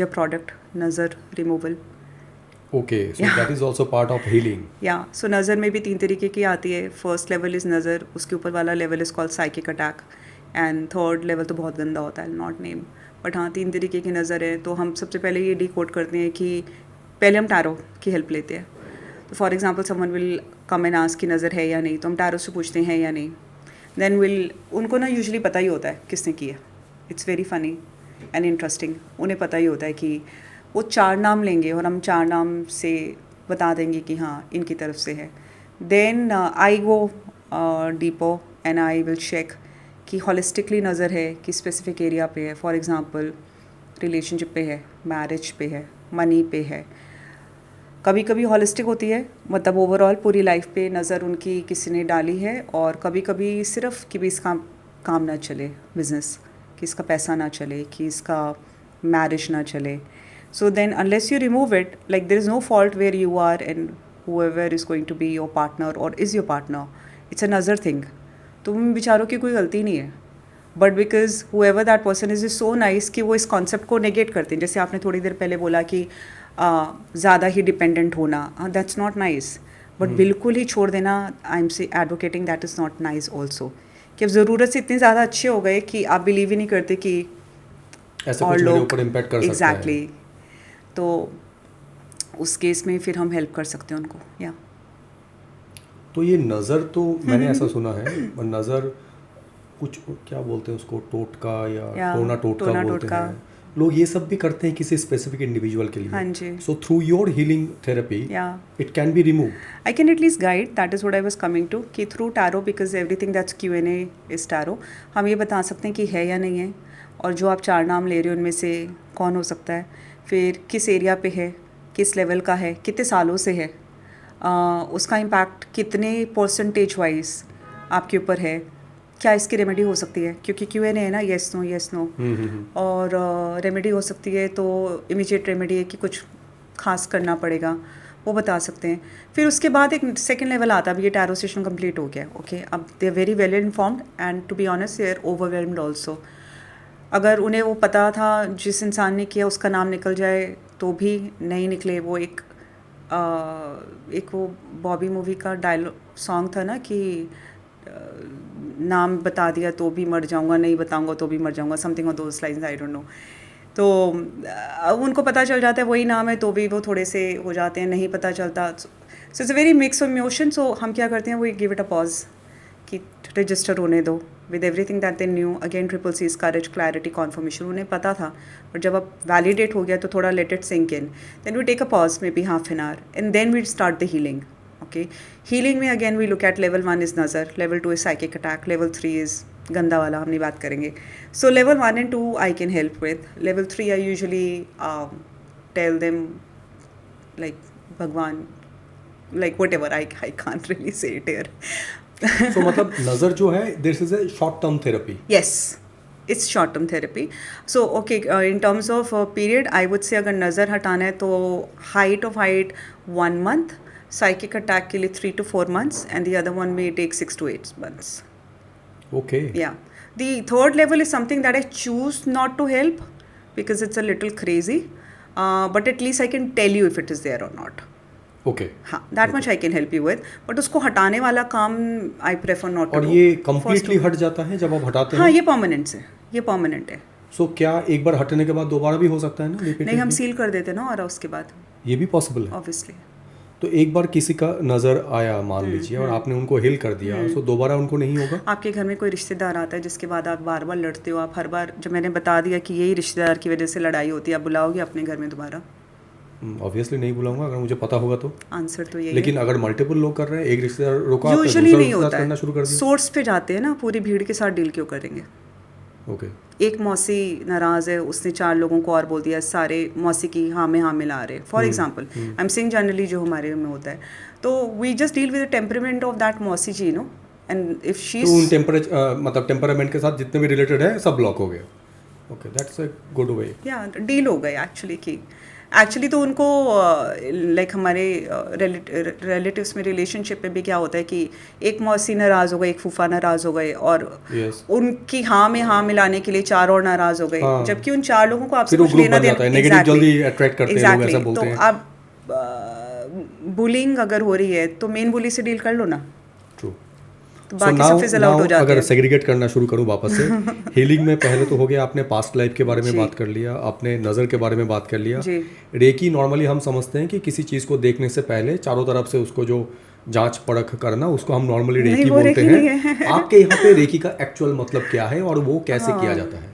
product, नज़र removal. Okay, so that is also part of healing. या सो नज़र में भी 3 तरीके की आती है. फर्स्ट लेवल इज़ नज़र, उसके ऊपर वाला level is called psychic attack, and third level तो बहुत गंदा होता है, नॉट नेम. बट हाँ, 3 तरीके की नज़र है. तो हम सबसे पहले ये डिकोड करते हैं कि पहले हम टैरो की हेल्प लेते हैं. तो for example, someone will come and ask की नज़र है या नहीं, तो हम टैरो से पूछते हैं या नहीं. देन उनको ना यूजुअली पता ही होता है किसने की है. It's very funny and interesting. उन्हें पता ही होता है कि वो 4 नाम लेंगे और हम 4 नाम से बता देंगे कि हाँ, इनकी तरफ से है. Then I go deeper and I will check कि हॉलिस्टिकली नज़र है कि स्पेसिफिक एरिया पे है. फॉर एग्जांपल, रिलेशनशिप पे है, मैरिज पे है, मनी पे है. कभी कभी हॉलिस्टिक होती है, मतलब ओवरऑल पूरी लाइफ पे नज़र उनकी किसी ने डाली है, और कभी कभी सिर्फ कि भी इसका काम ना चले, बिजनेस, कि इसका पैसा ना चले, कि इसका मैरिज ना चले. So then unless you remove it, like there is no fault where you are and whoever is going to be your partner or is your partner, it's another thing. तुम बेचारों की कोई गलती नहीं है, but because whoever that person is so nice कि वो इस कॉन्सेप्ट को नेगेट करते हैं. जैसे आपने थोड़ी देर पहले बोला कि ज़्यादा ही डिपेंडेंट होना, दैट्स नॉट नाइस. बट बिल्कुल ही छोड़ देना, आई एम से advocating that is not nice also. कि अब ज़रूरत से इतने ज़्यादा अच्छे हो गए कि आप बिलीव ही नहीं करते कि ऐसा और कुछ मेरे लोग ऊपर इम्पैक्ट कर सकता है. एग्जैक्टली. तो उस केस में फिर हम हेल्प कर सकते हैं उनको. या तो ये नज़र, तो मैंने ऐसा सुना है, नज़र कुछ क्या बोलते हैं उसको, टोटका या टोना टोटका बोलते हैं लोग. ये सब भी करते हैं किसी स्पेसिफिक इंडिविजुअल के लिए. हाँ जी. So through your healing therapy it can be remove. I can at least guide, that is what I was coming to, कि through tarot, because everything that's Q&A is tarot, हम ये बता सकते हैं कि है या नहीं है, और जो आप 4 नाम ले रहे हो उनमें से कौन हो सकता है, फिर किस एरिया पे है, किस लेवल का है, कितने सालों से है, उसका इम्पैक्ट कितने परसेंटेज वाइज आपके ऊपर है, क्या इसकी रेमेडी हो सकती है, क्योंकि Q&A है ना, येस नो. और रेमेडी हो सकती है तो इमीडिएट रेमेडी है कि कुछ खास करना पड़ेगा, वो बता सकते हैं. फिर उसके बाद एक सेकंड लेवल आता है. अब ये टैरो सेशन कंप्लीट हो गया, ओके, अब they are very well informed and to be honest they are overwhelmed also. अगर उन्हें वो पता था जिस इंसान ने किया उसका नाम निकल जाए तो भी नहीं निकले. वो एक वो बॉबी मूवी का डायलॉग सॉन्ग था ना कि नाम बता दिया तो भी मर जाऊंगा, नहीं बताऊंगा तो भी मर जाऊंगा, something of those lines, I don't no. तो उनको पता चल जाता है वही नाम है तो भी वो थोड़े से हो जाते हैं, नहीं पता चलता. So it's a very mix of emotion. So हम क्या करते हैं, वो गिव इट अ पॉज कि रजिस्टर होने दो with everything that they knew. Again triple Cs, courage, clarity, confirmation. उन्हें पता था, बट जब अब वैलिडेट हो गया तो थोड़ा let it sink in. Then we take a pause, maybe half an hour, and then we start the healing. Okay, healing में again we look at level 1 is नज़र, level 2 is psychic attack, level 3 is गंदा वाला, हम नहीं बात करेंगे. So level 1 and 2 I can help with. Level 3 I usually tell them like भगवान, like whatever, I can't really say it here. तो मतलब नज़र जो है, this is a short term therapy. Yes, it's short term therapy. So okay, in terms of period, I would say अगर नज़र हटाना है तो height 1 month, psychic attack के लिए 3 to 4 months, and the other one may take 6 to 8 months. Okay. Yeah. The third level is something that I choose not to help because it's a little crazy, but at least I can tell you if it is there or not. ओके. हाँ, that much I can help you with, but उसको हटाने वाला काम आई प्रेफर नॉट टू. और ये कम्प्लीटली हट जाता है जब आप हटाते हैं? हाँ, ये परमानेंट है, ये परमानेंट है. सो क्या एक बार हटने के बाद दोबारा भी हो सकता है ना? नहीं, हम सील कर देते ना, और उसके बाद ये भी पॉसिबल है ऑब्वियसली. तो एक बार किसी का नज़र आया मान लीजिए और आपने उनको हिल कर दिया, सो दोबारा उनको नहीं होगा? आपके घर में कोई रिश्तेदार आता है जिसके बाद आप बार बार लड़ते हो, आप हर बार, जब मैंने बता दिया कि यही रिश्तेदार की वजह से लड़ाई होती है, आप बुलाओगे अपने घर में दोबारा? ऑब्वियसली नहीं बुलाऊंगा, अगर मुझे पता होगा तो. आंसर तो यही. लेकिन अगर मल्टीपल लोग कर रहे हैं, एक रिश्तेदार रोका, यूजुअली नहीं होता करना शुरू कर है. दिया. सोर्स पे जाते हैं ना, पूरी भीड़ के साथ डील क्यों करेंगे? ओके. एक मौसी नाराज़ है, उसने 4 लोगों को और बोल दिया, सारे मौसी की हाँ में हाँ मिला रहे. For example, I am saying generally जो हमारे में होता है, तो we just deal with the temperament of that मौसी ji, no. And if she तो उन मतलब टेम्परामेंट के साथ जितने भी रिलेटेड है सब ब्लॉक हो गए. Okay, that's a good way. या डील हो गए एक्चुअली तो उनको लाइक हमारे रिलेटिव्स में रिलेशनशिप में भी क्या होता है कि एक मौसी नाराज़ हो गई, एक फूफा नाराज़ हो गए, और उनकी हाँ में हाँ मिलाने के लिए 4 और नाराज़ हो गए, जबकि उन 4 लोगों को आपसे कुछ लेना देना. नेगेटिव जल्दी अट्रैक्ट करते हैं लोग, ऐसा बोलते हैं. तो अब बुलिंग अगर हो रही है तो मेन बुली से डील कर लो ना. ट्रू. तो बाकी सब फिजल आउट हो जाते हैं. अगर सेग्रीगेट करना शुरू करूं वापस से, हीलिंग में पहले तो हो गया, आपने पास्ट लाइफ के बारे में बात कर लिया, आपने नज़र के बारे में बात कर लिया. रेकी नॉर्मली हम समझते हैं कि किसी चीज़ को देखने से पहले चारों तरफ से उसको जो जांच परख करना, उसको हम नॉर्मली रेकी बोलते हैं. आपके यहाँ पे रेकी का एक्चुअल मतलब क्या है और वो कैसे किया जाता है?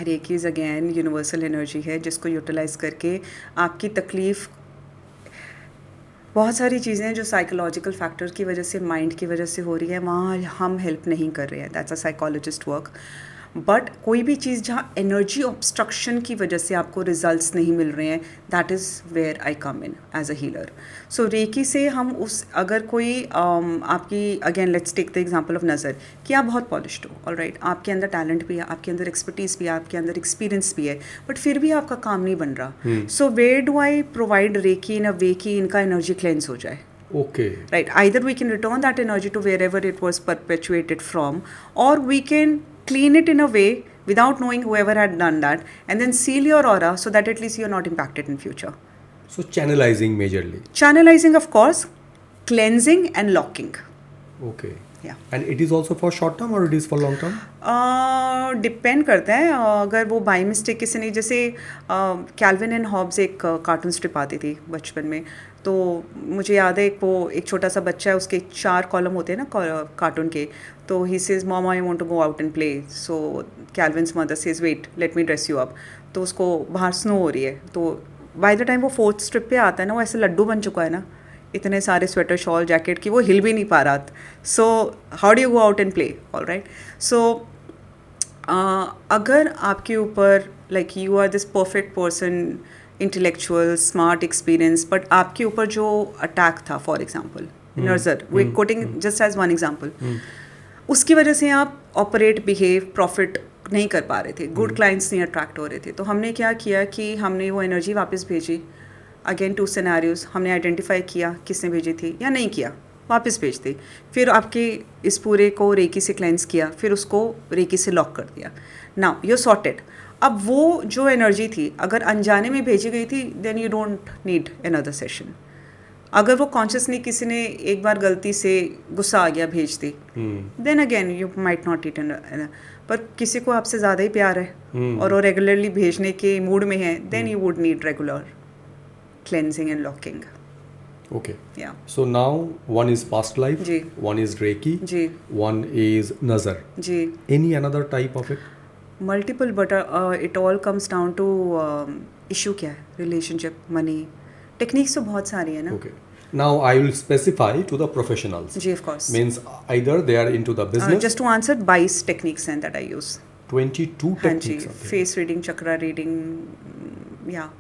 Reiki is again universal energy है जिसको यूटिलाइज करके आपकी तकलीफ़, बहुत सारी चीज़ें जो साइकोलॉजिकल फैक्टर की वजह से, माइंड की वजह से हो रही है, वहाँ हम हेल्प नहीं कर रहे हैं. That's a psychologist work. But कोई भी चीज़ जहाँ एनर्जी ऑब्स्ट्रक्शन की वजह से आपको रिजल्ट्स नहीं मिल रहे हैं, that is where I come in as a healer. So Reiki से हम उस अगर कोई आपकी again let's take the example of नज़र कि आप बहुत पॉलिश्ड हो, ऑलराइट, आपके अंदर टैलेंट भी है, आपके अंदर एक्सपर्टीज़ भी है, आपके अंदर एक्सपीरियंस भी है, बट फिर भी आपका काम नहीं बन रहा. So where do I provide reiki in a way कि इनका एनर्जी क्लेंस हो जाए. Okay. Right, either we can return that energy to wherever it was perpetuated from, or we can clean it in a way without knowing whoever had done that, and then seal your aura so that at least you're not impacted in future. So channelizing majorly. Channelizing, of course, cleansing and locking. Okay. Yeah. And it is also for short term or it is for long term? Depend करता है. अगर वो बाई मिस्टेक किसी ने, जैसे कैल्विन एंड हॉब्स एक कार्टून स्ट्रिप आती थी बचपन में, तो मुझे याद है एक छोटा सा बच्चा है, उसके 4 कॉलम होते हैं ना कार्टून के, तो he says mom I want to go out and play. So Calvin's mother says wait let me dress you up. तो उसको बाहर स्नो हो रही है, तो बाय द टाइम वो 4th स्ट्रिप पे आता है ना, वो ऐसे लड्डू बन चुका है ना, इतने सारे स्वेटर शॉल जैकेट की, वो हिल भी नहीं पा रहा. So how do you go out and play, alright. So अगर आपके ऊपर like you are this perfect person, intellectual, smart, experience, but आपके ऊपर जो अटैक था, फॉर एग्जाम्पल नर्जर, we quoting just as one example, उसकी वजह से आप ऑपरेट, बिहेव, प्रॉफिट नहीं कर पा रहे थे, गुड क्लाइंट्स नहीं अट्रैक्ट हो रहे थे. तो हमने क्या किया कि हमने वो एनर्जी वापस भेजी. अगेन 2 सिनेरियोज, हमने आइडेंटिफाई किया किसने भेजी थी या नहीं किया, वापस भेज दी. फिर आपके इस पूरे को रेकी से क्लेंस किया, फिर उसको रेकी से लॉक कर दिया. Now you sorted. अब वो जो एनर्जी थी अगर अनजाने में भेजी गई थी, then you don't need another session. अगर वो कॉन्शियसली किसी ने एक बार गलती से गुस्सा आ गया भेज दी, then again you might not eat. पर किसी को आपसे ज़्यादा ही प्यार है और वो रेगुलरली भेजने के मूड में है, then you would need regular cleansing and locking. Okay. Yeah. So now one is past life, जी. one is Reiki, जी. one is Nazar. जी. Any another type of it? Multiple, but it all comes down to issue क्या है, relationship, money, techniques तो बहुत सारी है ना. Okay. Now I will specify to the professionals. Ji, of course. Means either they are into the business. Just to answer, 22 techniques हैं that I use. 22 हाँ जी, techniques. face reading, chakra reading, yeah.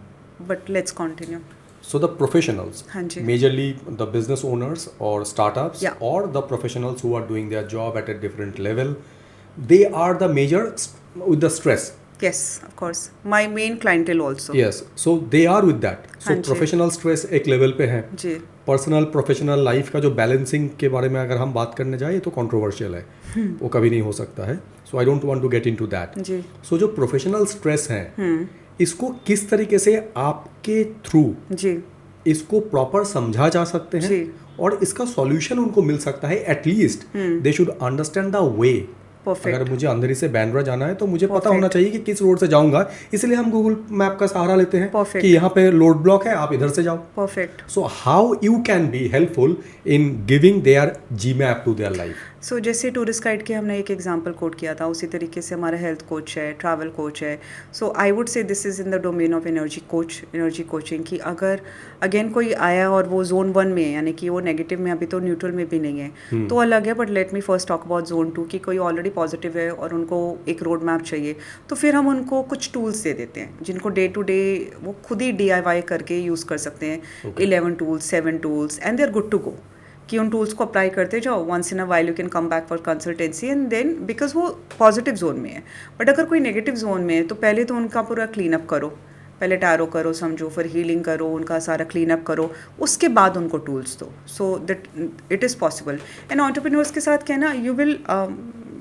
But let's continue. So the professionals, हाँ जी. majorly the business owners or startups, Yeah. or the professionals who are doing their job at a different level, they are the major with the stress. Yes, of course. My main clientele also. Yes, so they are with that. So हाँ जी. professional stress एक level पे है. जी. पर्सनल प्रोफेशनल लाइफ का जो बैलेंसिंग के बारे में अगर हम बात करने जाए तो कंट्रोवर्शियल है, वो कभी नहीं हो सकता है. So I don't want to get into that. जी. सो जो प्रोफेशनल स्ट्रेस है, इसको किस तरीके से आपके थ्रू जी. इसको प्रॉपर समझा जा सकते हैं जी. और इसका सॉल्यूशन उनको मिल सकता है. At least they should understand the way. Perfect. अगर मुझे अंधेरी से बैंड्रा जाना है तो मुझे पता Perfect. होना चाहिए कि किस रोड से जाऊंगा, इसलिए हम गूगल मैप का सहारा लेते हैं. Perfect. कि यहाँ पे रोड ब्लॉक है, आप इधर से जाओ. Perfect. So how you can be helpful in giving their Gmap to their life? सो जैसे टूरिस्ट गाइड के हमने एक एग्जांपल कोट किया था, उसी तरीके से हमारा हेल्थ कोच है, ट्रैवल कोच है. So I would say this is in the domain of energy coaching. कि अगर अगेन कोई आया और वो जोन 1 में है, यानी कि वो नेगेटिव में, अभी तो न्यूट्रल में भी नहीं है, तो अलग है. But let me first talk about zone 2 कि कोई ऑलरेडी पॉजिटिव है और उनको एक रोड मैप चाहिए, तो फिर हम उनको कुछ टूल्स दे देते हैं जिनको डे टू डे वो खुद ही DIY करके यूज़ कर सकते हैं. 11 tools, 7 tools, and they are good to go. कि उन टूल्स को अप्लाई करते जाओ, once in a while you can come back for consultancy, and then because वो पॉजिटिव जोन में है. बट अगर कोई नेगेटिव जोन में है तो पहले तो उनका पूरा क्लीन अप करो, पहले टैरो करो, समझो, फिर हीलिंग करो, उनका सारा क्लीन अप करो, उसके बाद उनको टूल्स दो. So that it is possible. And entrepreneurs के साथ कहना, you will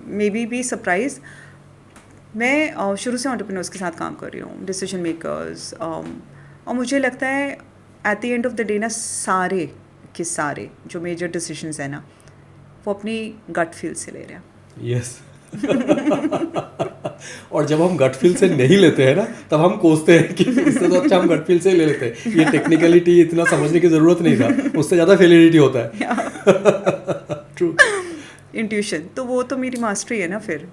may be surprise. मैं शुरू से एंटरप्रेन्योर्स के साथ काम कर रही हूँ, डिसीजन मेकर्स, और मुझे लगता है at the end of the day ना, सारे के सारे जो मेजर डिसीजंस हैं ना, वो अपनी गट फील से ले रहे हैं. यस. और जब हम गट फील से नहीं लेते हैं ना, तब हम कोसते हैं कि इससे तो अच्छा हम गट फील से ही ले लेते हैं, ये टेक्निकलिटी इतना समझने की ज़रूरत नहीं था, उससे ज़्यादा फेलियरिटी होता है. ट्रू. इंट्यूशन तो वो तो मेरी मास्टरी है ना फिर,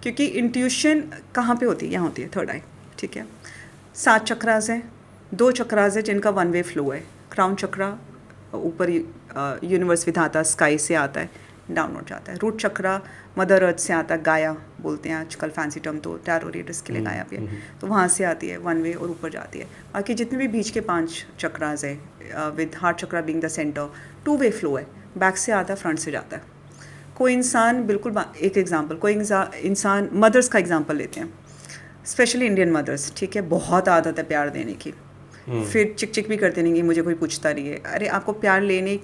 क्योंकि इंट्यूशन कहाँ पे होती है? यहाँ होती है थर्ड आई. ठीक है. 7 चक्रास हैं, 2 चक्रास हैं जिनका 1 वे फ्लो है. क्राउन चक्रा ऊपर यूनिवर्स विधाता स्काई से आता है, डाउनवर्ड जाता है। रूट चक्रा मदर अर्थ से आता है, गाया बोलते हैं आजकल फैंसी टर्म तो टैरो रीडर्स के लिए गाया भी है, तो वहाँ से आती है वन वे और ऊपर जाती है। बाकी जितने भी बीच के 5 चक्रास है with heart chakra being the centre, 2 way flow है, बैक से आता है फ्रंट से जाता है। कोई इंसान बिल्कुल एक एग्जांपल, कोई इंसान मदर्स का एग्जांपल लेते हैं, स्पेशली इंडियन मदर्स, ठीक है, बहुत आदत है प्यार देने की, फिर चिक चिक भी करते नहीं कि मुझे कोई पूछता नहीं है। अरे आपको प्यार लेने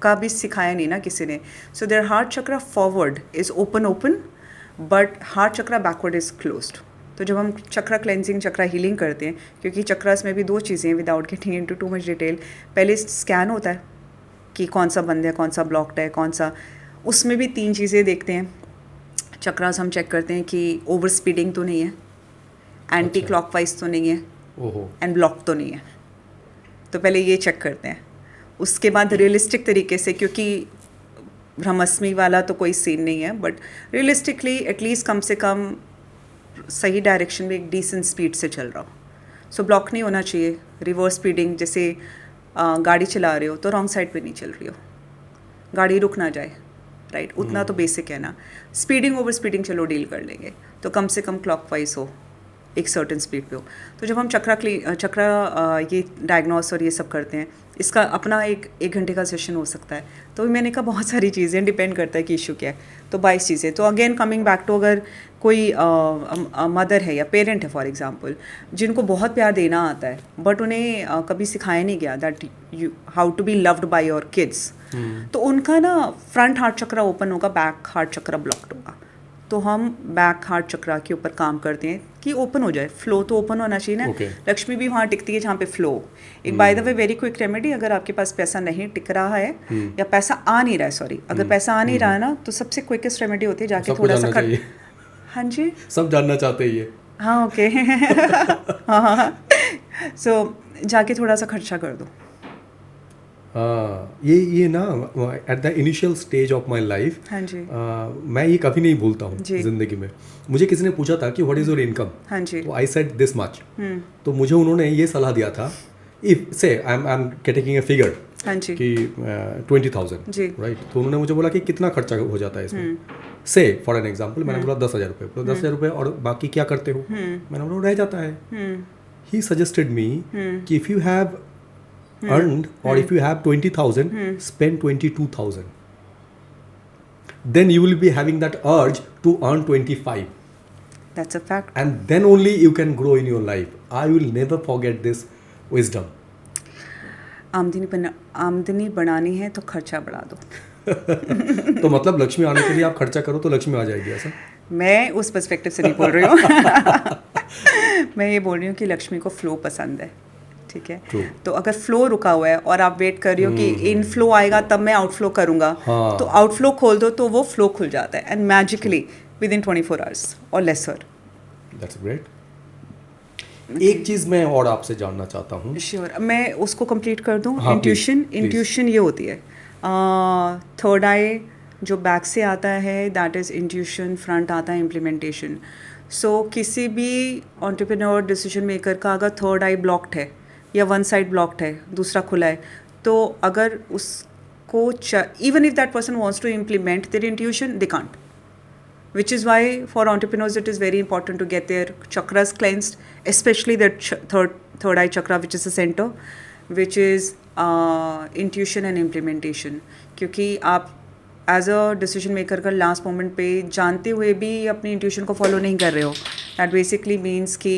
का भी सिखाया नहीं ना किसी ने। So their heart chakra forward is open but heart chakra backward is closed. तो जब हम चक्रा क्लेंजिंग, चक्रा हीलिंग करते हैं, क्योंकि चक्रास में भी 2 चीज़ें हैं without getting into too much detail, पहले स्कैन होता है कि कौन सा बंद है, कौन सा ब्लॉक्ड है, कौन सा, उसमें भी 3 चीज़ें देखते हैं। चक्रास हम चेक करते हैं कि ओवर स्पीडिंग तो नहीं है, एंटी क्लॉकवाइज तो नहीं है, एंड ब्लॉक तो नहीं है। तो पहले ये चेक करते हैं। उसके बाद रियलिस्टिक तरीके से, क्योंकि ब्रह्मस्मी वाला तो कोई सीन नहीं है, बट रियलिस्टिकली एटलीस्ट कम से कम सही डायरेक्शन में एक डिसेंट स्पीड से चल रहा हो। सो ब्लॉक नहीं होना चाहिए। रिवर्स स्पीडिंग, जैसे गाड़ी चला रहे हो तो रॉन्ग साइड पे नहीं चल रही हो, गाड़ी रुक ना जाए, राइट, उतना तो बेसिक है ना। स्पीडिंग ओवर स्पीडिंग चलो डील कर लेंगे, तो कम से कम क्लॉकवाइज हो, एक सर्टेन स्पीड पे हो। तो जब हम चक्रा ये डायग्नोस और ये सब करते हैं, इसका अपना एक घंटे का सेशन हो सकता है। तो मैंने कहा बहुत सारी चीज़ें डिपेंड करता है कि इशू क्या है, तो 22 चीज़ें। तो अगेन कमिंग बैक टू, अगर कोई मदर है या पेरेंट है फॉर एग्जांपल, जिनको बहुत प्यार देना आता है बट उन्हें कभी सिखाया नहीं गया that you how to be loved by your kids, तो उनका ना फ्रंट हार्ट चक्रा ओपन होगा, बैक हार्ट चक्रा ब्लॉक्ड होगा। तो हम बैक हार्ट चक्रा के ऊपर काम करते हैं कि ओपन हो जाए, फ्लो तो ओपन होना चाहिए ना। लक्ष्मी भी वहाँ टिकती है जहाँ पे फ्लो। एक by the way very quick remedy, अगर आपके पास पैसा नहीं टिक रहा है या पैसा आ नहीं रहा है, सॉरी, अगर पैसा आ नहीं रहा है ना, तो सबसे क्विकेस्ट रेमेडी होती है जाके थोड़ा सा हाँ जी, सब जानना चाहते हैं ये। हाँ ओके हाँ, सो जाके थोड़ा सा खर्चा कर दो। हाँ, ये ना at the initial stage of my life, हाँ जी, मैं ये कभी नहीं भूलता हूँ जिंदगी में। मुझे किसी ने पूछा था कि व्हाट इज योर इनकम, हाँ जी, तो आई सेड दिस मच। तो मुझे उन्होंने ये सलाह दिया था, इफ से I am taking a figure, हाँ जी, कि 20,000, राइट। तो उन्होंने मुझे बोला कि कितना खर्चा हो जाता है इसमें। से फॉर एन एग्जाम्पल मैंने बोला 10,000 रुपये, तो 10,000 रुपये और बाकी क्या करते हो, मैंने बोला रह जाता है। ही सजेस्टेड मी कि if you have earned or if you have 20,000, spend 22,000, then you will be having that urge to earn 25. That's a fact. And then only you can grow in your life. I will never forget this wisdom. आमदनी बढ़ानी है तो खर्चा बढ़ा दो। तो मतलब लक्ष्मी आने के लिए आप खर्चा करो तो लक्ष्मी आ जाएगी, ऐसा? मैं उस पर्सपेक्टिव से नहीं बोल रही हूँ मैं ये बोल रही हूँ कि लक्ष्मी को फ्लो पसंद है, ठीक है। तो अगर फ्लो रुका हुआ है और आप वेट कर रही हो कि इनफ्लो आएगा तब मैं आउटफ्लो करूंगा, तो आउटफ्लो खोल दो तो वो फ्लो खुल जाता है, and magically with in 24 hours और लेसर। That's great. एक चीज मैं और आपसे जानना चाहता हूँ। श्योर, मैं उसको कंप्लीट कर दूँ। इंट्यूशन ये होती है, थर्ड आई जो बैक से आता है दैट इज़ इंट्यूशन, फ्रंट आता है इम्प्लीमेंटेशन। सो किसी भी एंटरप्रेन्योर डिसीजन मेकर का अगर थर्ड आई ब्लॉक्ड है या वन साइड ब्लॉक्ड है, दूसरा खुला है, तो अगर उसको even if that person wants to implement their intuition, they can't, which is why for entrepreneurs it is very important to get their chakras cleansed, especially their third eye chakra, which is the center, which is intuition and implementation. क्योंकि आप एज अ डिसीजन मेकर का लास्ट मोमेंट पे जानते हुए भी अपनी इंट्यूशन को फॉलो नहीं कर रहे हो, दैट बेसिकली मीन्स कि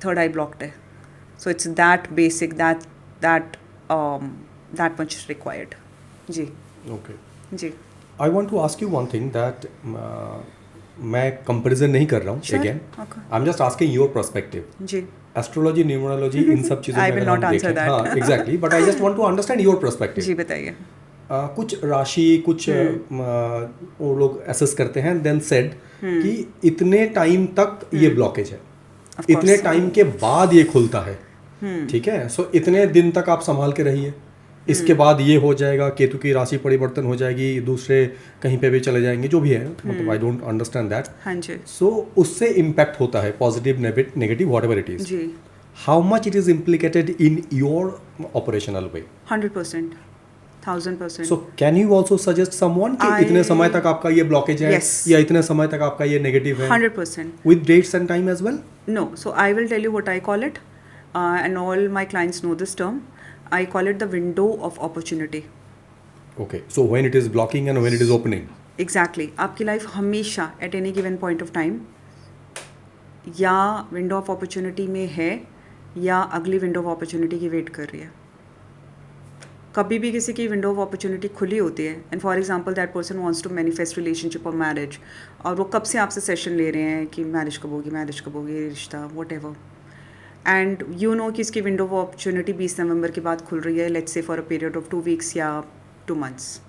थर्ड आई ब्लॉक्ड है। So it's that basic, that much required. जी ओके जी। I want to ask you one thing that मैं कंपैरिजन नहीं कर रहा हूँ, again I'm just asking your perspective. जी। एस्ट्रोलॉजी, न्यूमरोलॉजी, इन सब चीज़ों में I will not answer that. हाँ exactly, but I just want to understand your perspective. जी बताइए। कुछ राशि, कुछ वो लोग असेस करते हैं, देन सेड कि इतने टाइम तक ये ब्लॉकेज है, इतने टाइम के बाद ये खुलता है, ठीक है। सो इतने दिन तक आप संभाल के रहिए, इसके बाद ये हो जाएगा, केतु की राशि परिवर्तन हो जाएगी, दूसरे कहीं पे भी चले जाएंगे, जो भी है, मतलब आई डोंट अंडरस्टैंड दैट। हाँ जी। सो उससे इम्पैक्ट होता है, positive negative whatever it is. जी। How much it is implicated in your operational way? 100%। 1000%. So can you also suggest someone कि इतने समय तक आपका ये ब्लॉकेज है Yes. या इतने समय तक आपका ये नेगेटिव है 100%. With dates and time as well? No, so I will tell you what I call it, and all my clients know this term. I call it the window of opportunity. Okay, so when it is blocking and when it is opening. Exactly. आपकी लाइफ हमेशा at any given point of time या विंडो ऑफ अपॉर्चुनिटी में है या अगली विंडो ऑफ अपॉर्चुनिटी की वेट कर रही है. कभी भी किसी की विंडो ऑफ अपॉर्चुनिटी खुली होती है, and for example that person wants to manifest relationship और मैरिज, और वो कब से आपसे सेशन ले रहे हैं कि मैरिज कब होगी रिश्ता what ever, and you know कि इसकी विंडो ऑफ अपॉर्चुनिटी 20 नवंबर के बाद खुल रही है, let's say for a period of 2 weeks या 2 मंथ्स.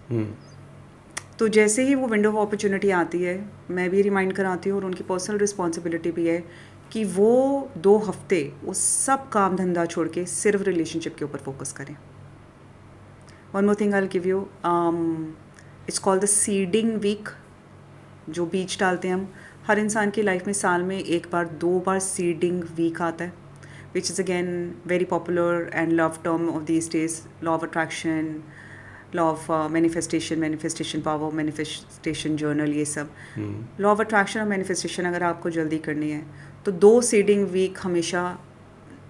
तो जैसे ही वो विंडो ऑफ अपॉर्चुनिटी आती है, मैं भी रिमाइंड कराती हूँ, और उनकी पर्सनल रिस्पॉन्सिबिलिटी भी है कि वो 2 हफ्ते वो सब काम धंधा छोड़ के सिर्फ रिलेशनशिप के ऊपर फोकस करें. One more thing I will give you, it's called the seeding week. जो बीज डालते हैं हम, हर इंसान की लाइफ में साल में 1 बार 2 बार सीडिंग वीक आता है, विच is again very popular and love term of these days. Law of attraction, law of manifestation power, manifestation journal, ये सब. लॉ ऑफ अट्रैक्शन और मैनिफेस्टेशन अगर आपको जल्दी करनी है तो 2 सीडिंग वीक हमेशा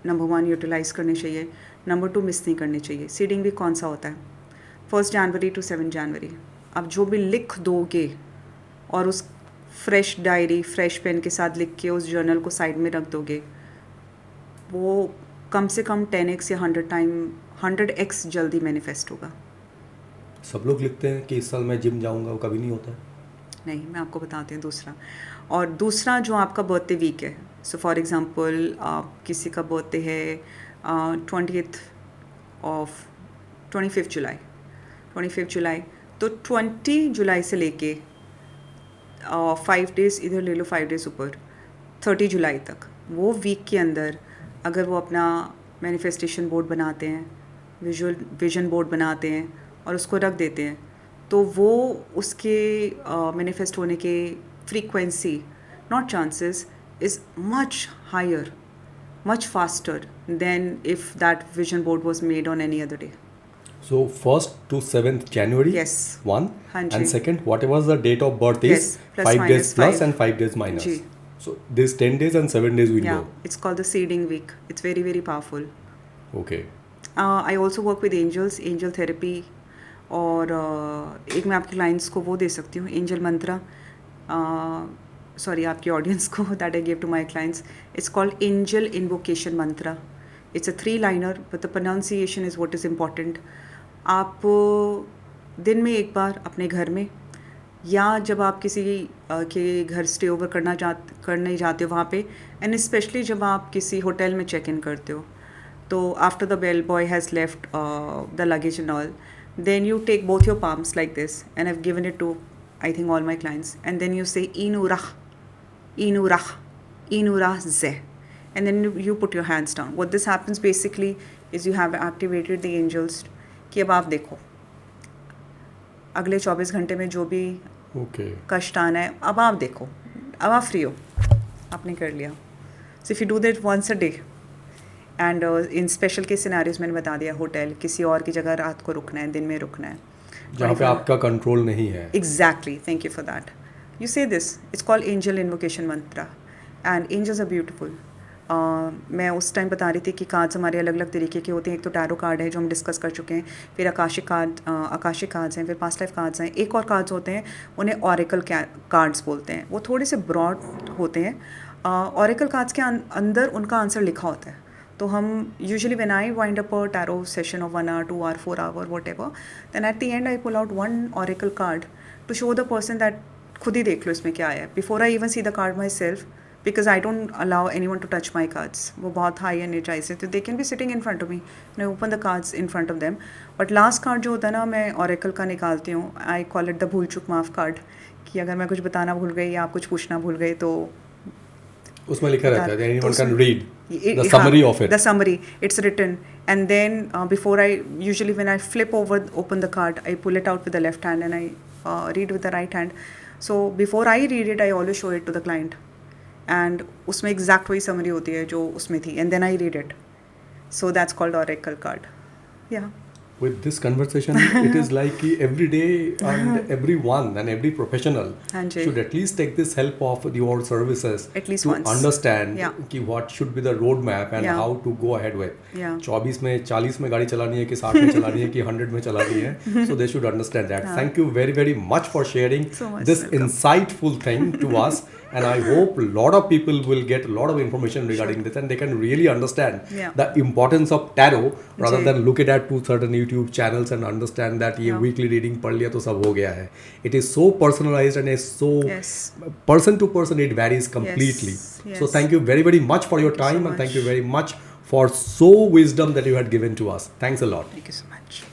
नंबर 1 यूटिलाइज़ करने चाहिए, नंबर 2 मिस नहीं करनी चाहिए. सीडिंग वीक कौन सा होता है? 1 जनवरी टू 7 जनवरी. आप जो भी लिख दोगे और उस फ्रेश डायरी फ्रेश पेन के साथ लिख के उस जर्नल को साइड में रख दोगे, वो कम से कम 10x या 100x जल्दी मैनिफेस्ट होगा. सब लोग लिखते हैं कि इस साल मैं जिम जाऊंगा, वो कभी नहीं होता. नहीं, मैं आपको बताती हूँ दूसरा. और दूसरा जो आपका बर्थडे वीक है, सो फॉर एग्जांपल किसी का बर्थडे है 25 जुलाई, तो 20 जुलाई से लेके 5 डेज़ इधर ले लो, 5 डेज़ ऊपर, 30 जुलाई तक, वो वीक के अंदर अगर वो अपना मैनिफेस्टेशन बोर्ड बनाते हैं, विजन बोर्ड बनाते हैं और उसको रख देते हैं, तो वो उसके मैनिफेस्ट होने के frequency, not chances, is much higher, much faster than if that vision board was made on any other day. So 1st to 7th January. Yes. One. हाँ जी. And second, whatever the date of birth is, Yes, plus 5 days minus plus 5. and 5 days minus. Ji. So this 10 days and 7 days window. Yeah, it's called the seeding week. It's very very powerful. Okay. I also work with angels, angel therapy, और एक मैं आपके क्लाइंट्स को वो दे सकती हूँ, एंजल मंत्रा. सॉरी, आपकी ऑडियंस को, that I give to my clients. It's called angel invocation mantra. It's a 3-liner, but the pronunciation is what is important. आप दिन में एक बार अपने घर में, या जब आप किसी के घर स्टे ओवर करने जाते हो वहाँ पे, एंड स्पेशली जब आप किसी होटल में चेक इन करते हो, तो after the bell boy has left the luggage and all, then you take both your palms like this, and I've given it to I think all my clients, and then you say inurah, inurah, inurah ze, and then you put your hands down. What this happens basically is you have activated the angels कि अब आप देखो अगले 24 घंटे में जो भी कष्ट आना है, अब आप देखो, अब आप फ्री हो, आपने कर लिया. So if you do that once a day, and in special के सिनेरियोज मैंने बता दिया, होटल, किसी और की जगह रात को रुकना है, दिन में रुकना है, जहाँ पे आपका कंट्रोल नहीं है. Exactly, thank you for that. You say this, it's called angel invocation mantra, and angels are beautiful. मैं उस टाइम बता रही थी कि कार्ड्स हमारे अलग अलग तरीके के होते हैं. एक तो टैरो कार्ड है जो हम डिस्कस कर चुके हैं, फिर आकाशिक कार्ड्स हैं, फिर पास्ट लाइफ कार्ड्स हैं. एक और कार्ड्स होते हैं, उन्हें ऑरेकल कार्ड्स बोलते हैं. वो थोड़े से ब्रॉड होते हैं. ऑरेकल कार्ड्स के अंदर उनका आंसर लिखा होता है. तो हम usually when I wind up a tarot session of 1 hour, 2 hour, 4 hour, whatever, then at the end I pull out one oracle card to show the person that खुद ही देख लो इसमें क्या है, before I even C the card my self, because I don't allow any one two touch my cards. वो बहुत हाई एनर्जाइज है, तो they can be sitting in front of me, I open the cards in front of them. But last card जो होता है ना, मैं ऑरेकल का निकालती हूँ. आई कॉल इट द भूल चुक माफ़ कार्ड, कि अगर मैं कुछ बताना भूल गई या आप कुछ पूछना भूल गए तो उसमें लिखा रहता है, anyone can read the summary of it. The summary, it's written, and then before usually when I open the card, I pull it out with the left hand and I read with the right hand. So before I read it, I always show it to the client, and उसमें exact वही summary होती है जो उसमें थी, and then I read it. So that's called oracle card. Yeah. with this conversation, it is like कि every day and everyone and every professional हाँ जी। should at least take this help of your services At least to once. understand Yeah. कि what should be the roadmap and Yeah. how to go ahead with. Yeah. 24 में 40 में गाड़ी चलानी है कि 60 में चलानी है कि 100 में चलानी है. So they should understand that. Thank you very, very much for sharing So much this welcome. insightful thing to us. And I hope a lot of people will get a lot of information regarding this and they can really understand Yeah. the importance of tarot rather ji. than look it at to certain YouTube channels and understand that ये Yeah. weekly reading पढ़ लिया तो सब हो गया है. It is so personalized and is so Yes. person to person it varies completely. Yes. So thank you very, very much for your Thank you so time and thank you much. very much for so wisdom that you had given to us. Thanks a lot. Thank you so much.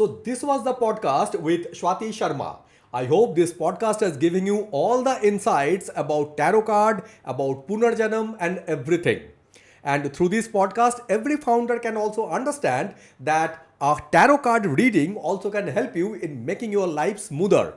So this was the podcast with Shwati Sharma. I hope this podcast has given you all the insights about tarot card, about Punarjanam and everything. And through this podcast, every founder can also understand that a tarot card reading also can help you in making your life smoother.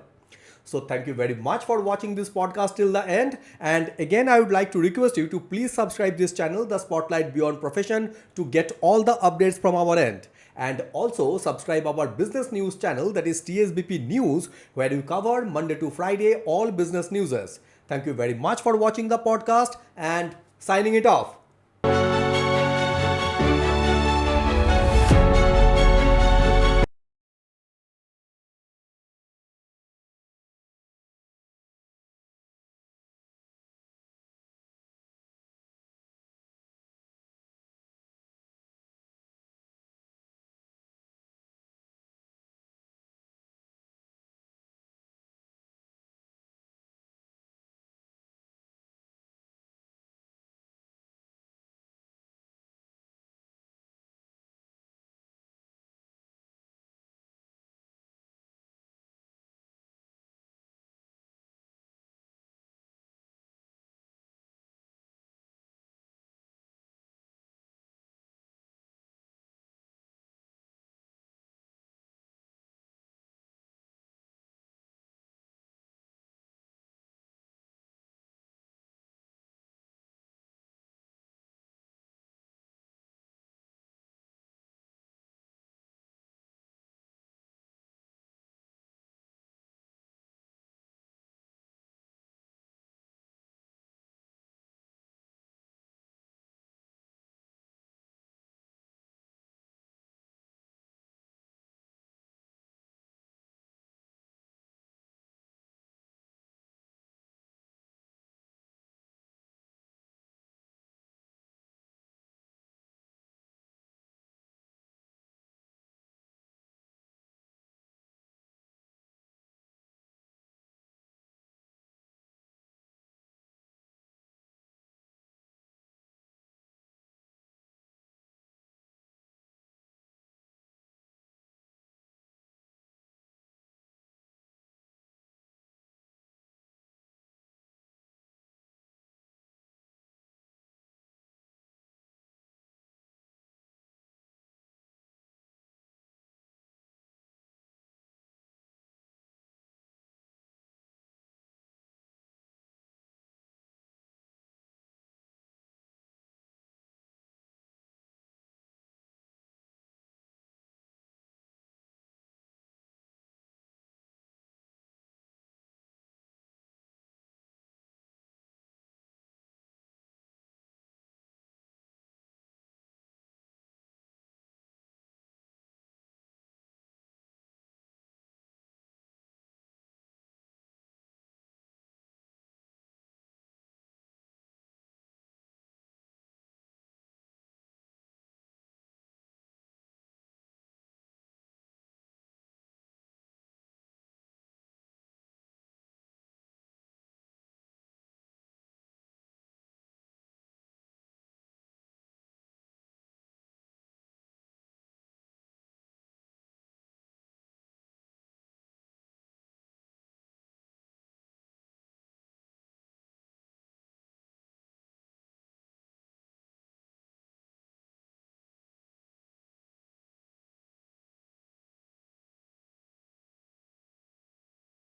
So thank you very much for watching this podcast till the end. And again, I would like to request you to please subscribe this channel, The Spotlight Beyond Profession, to get all the updates from our end. And also subscribe our business news channel, that is TSBP News, where you cover Monday to Friday all business newses. Thank you very much for watching the podcast and signing it off.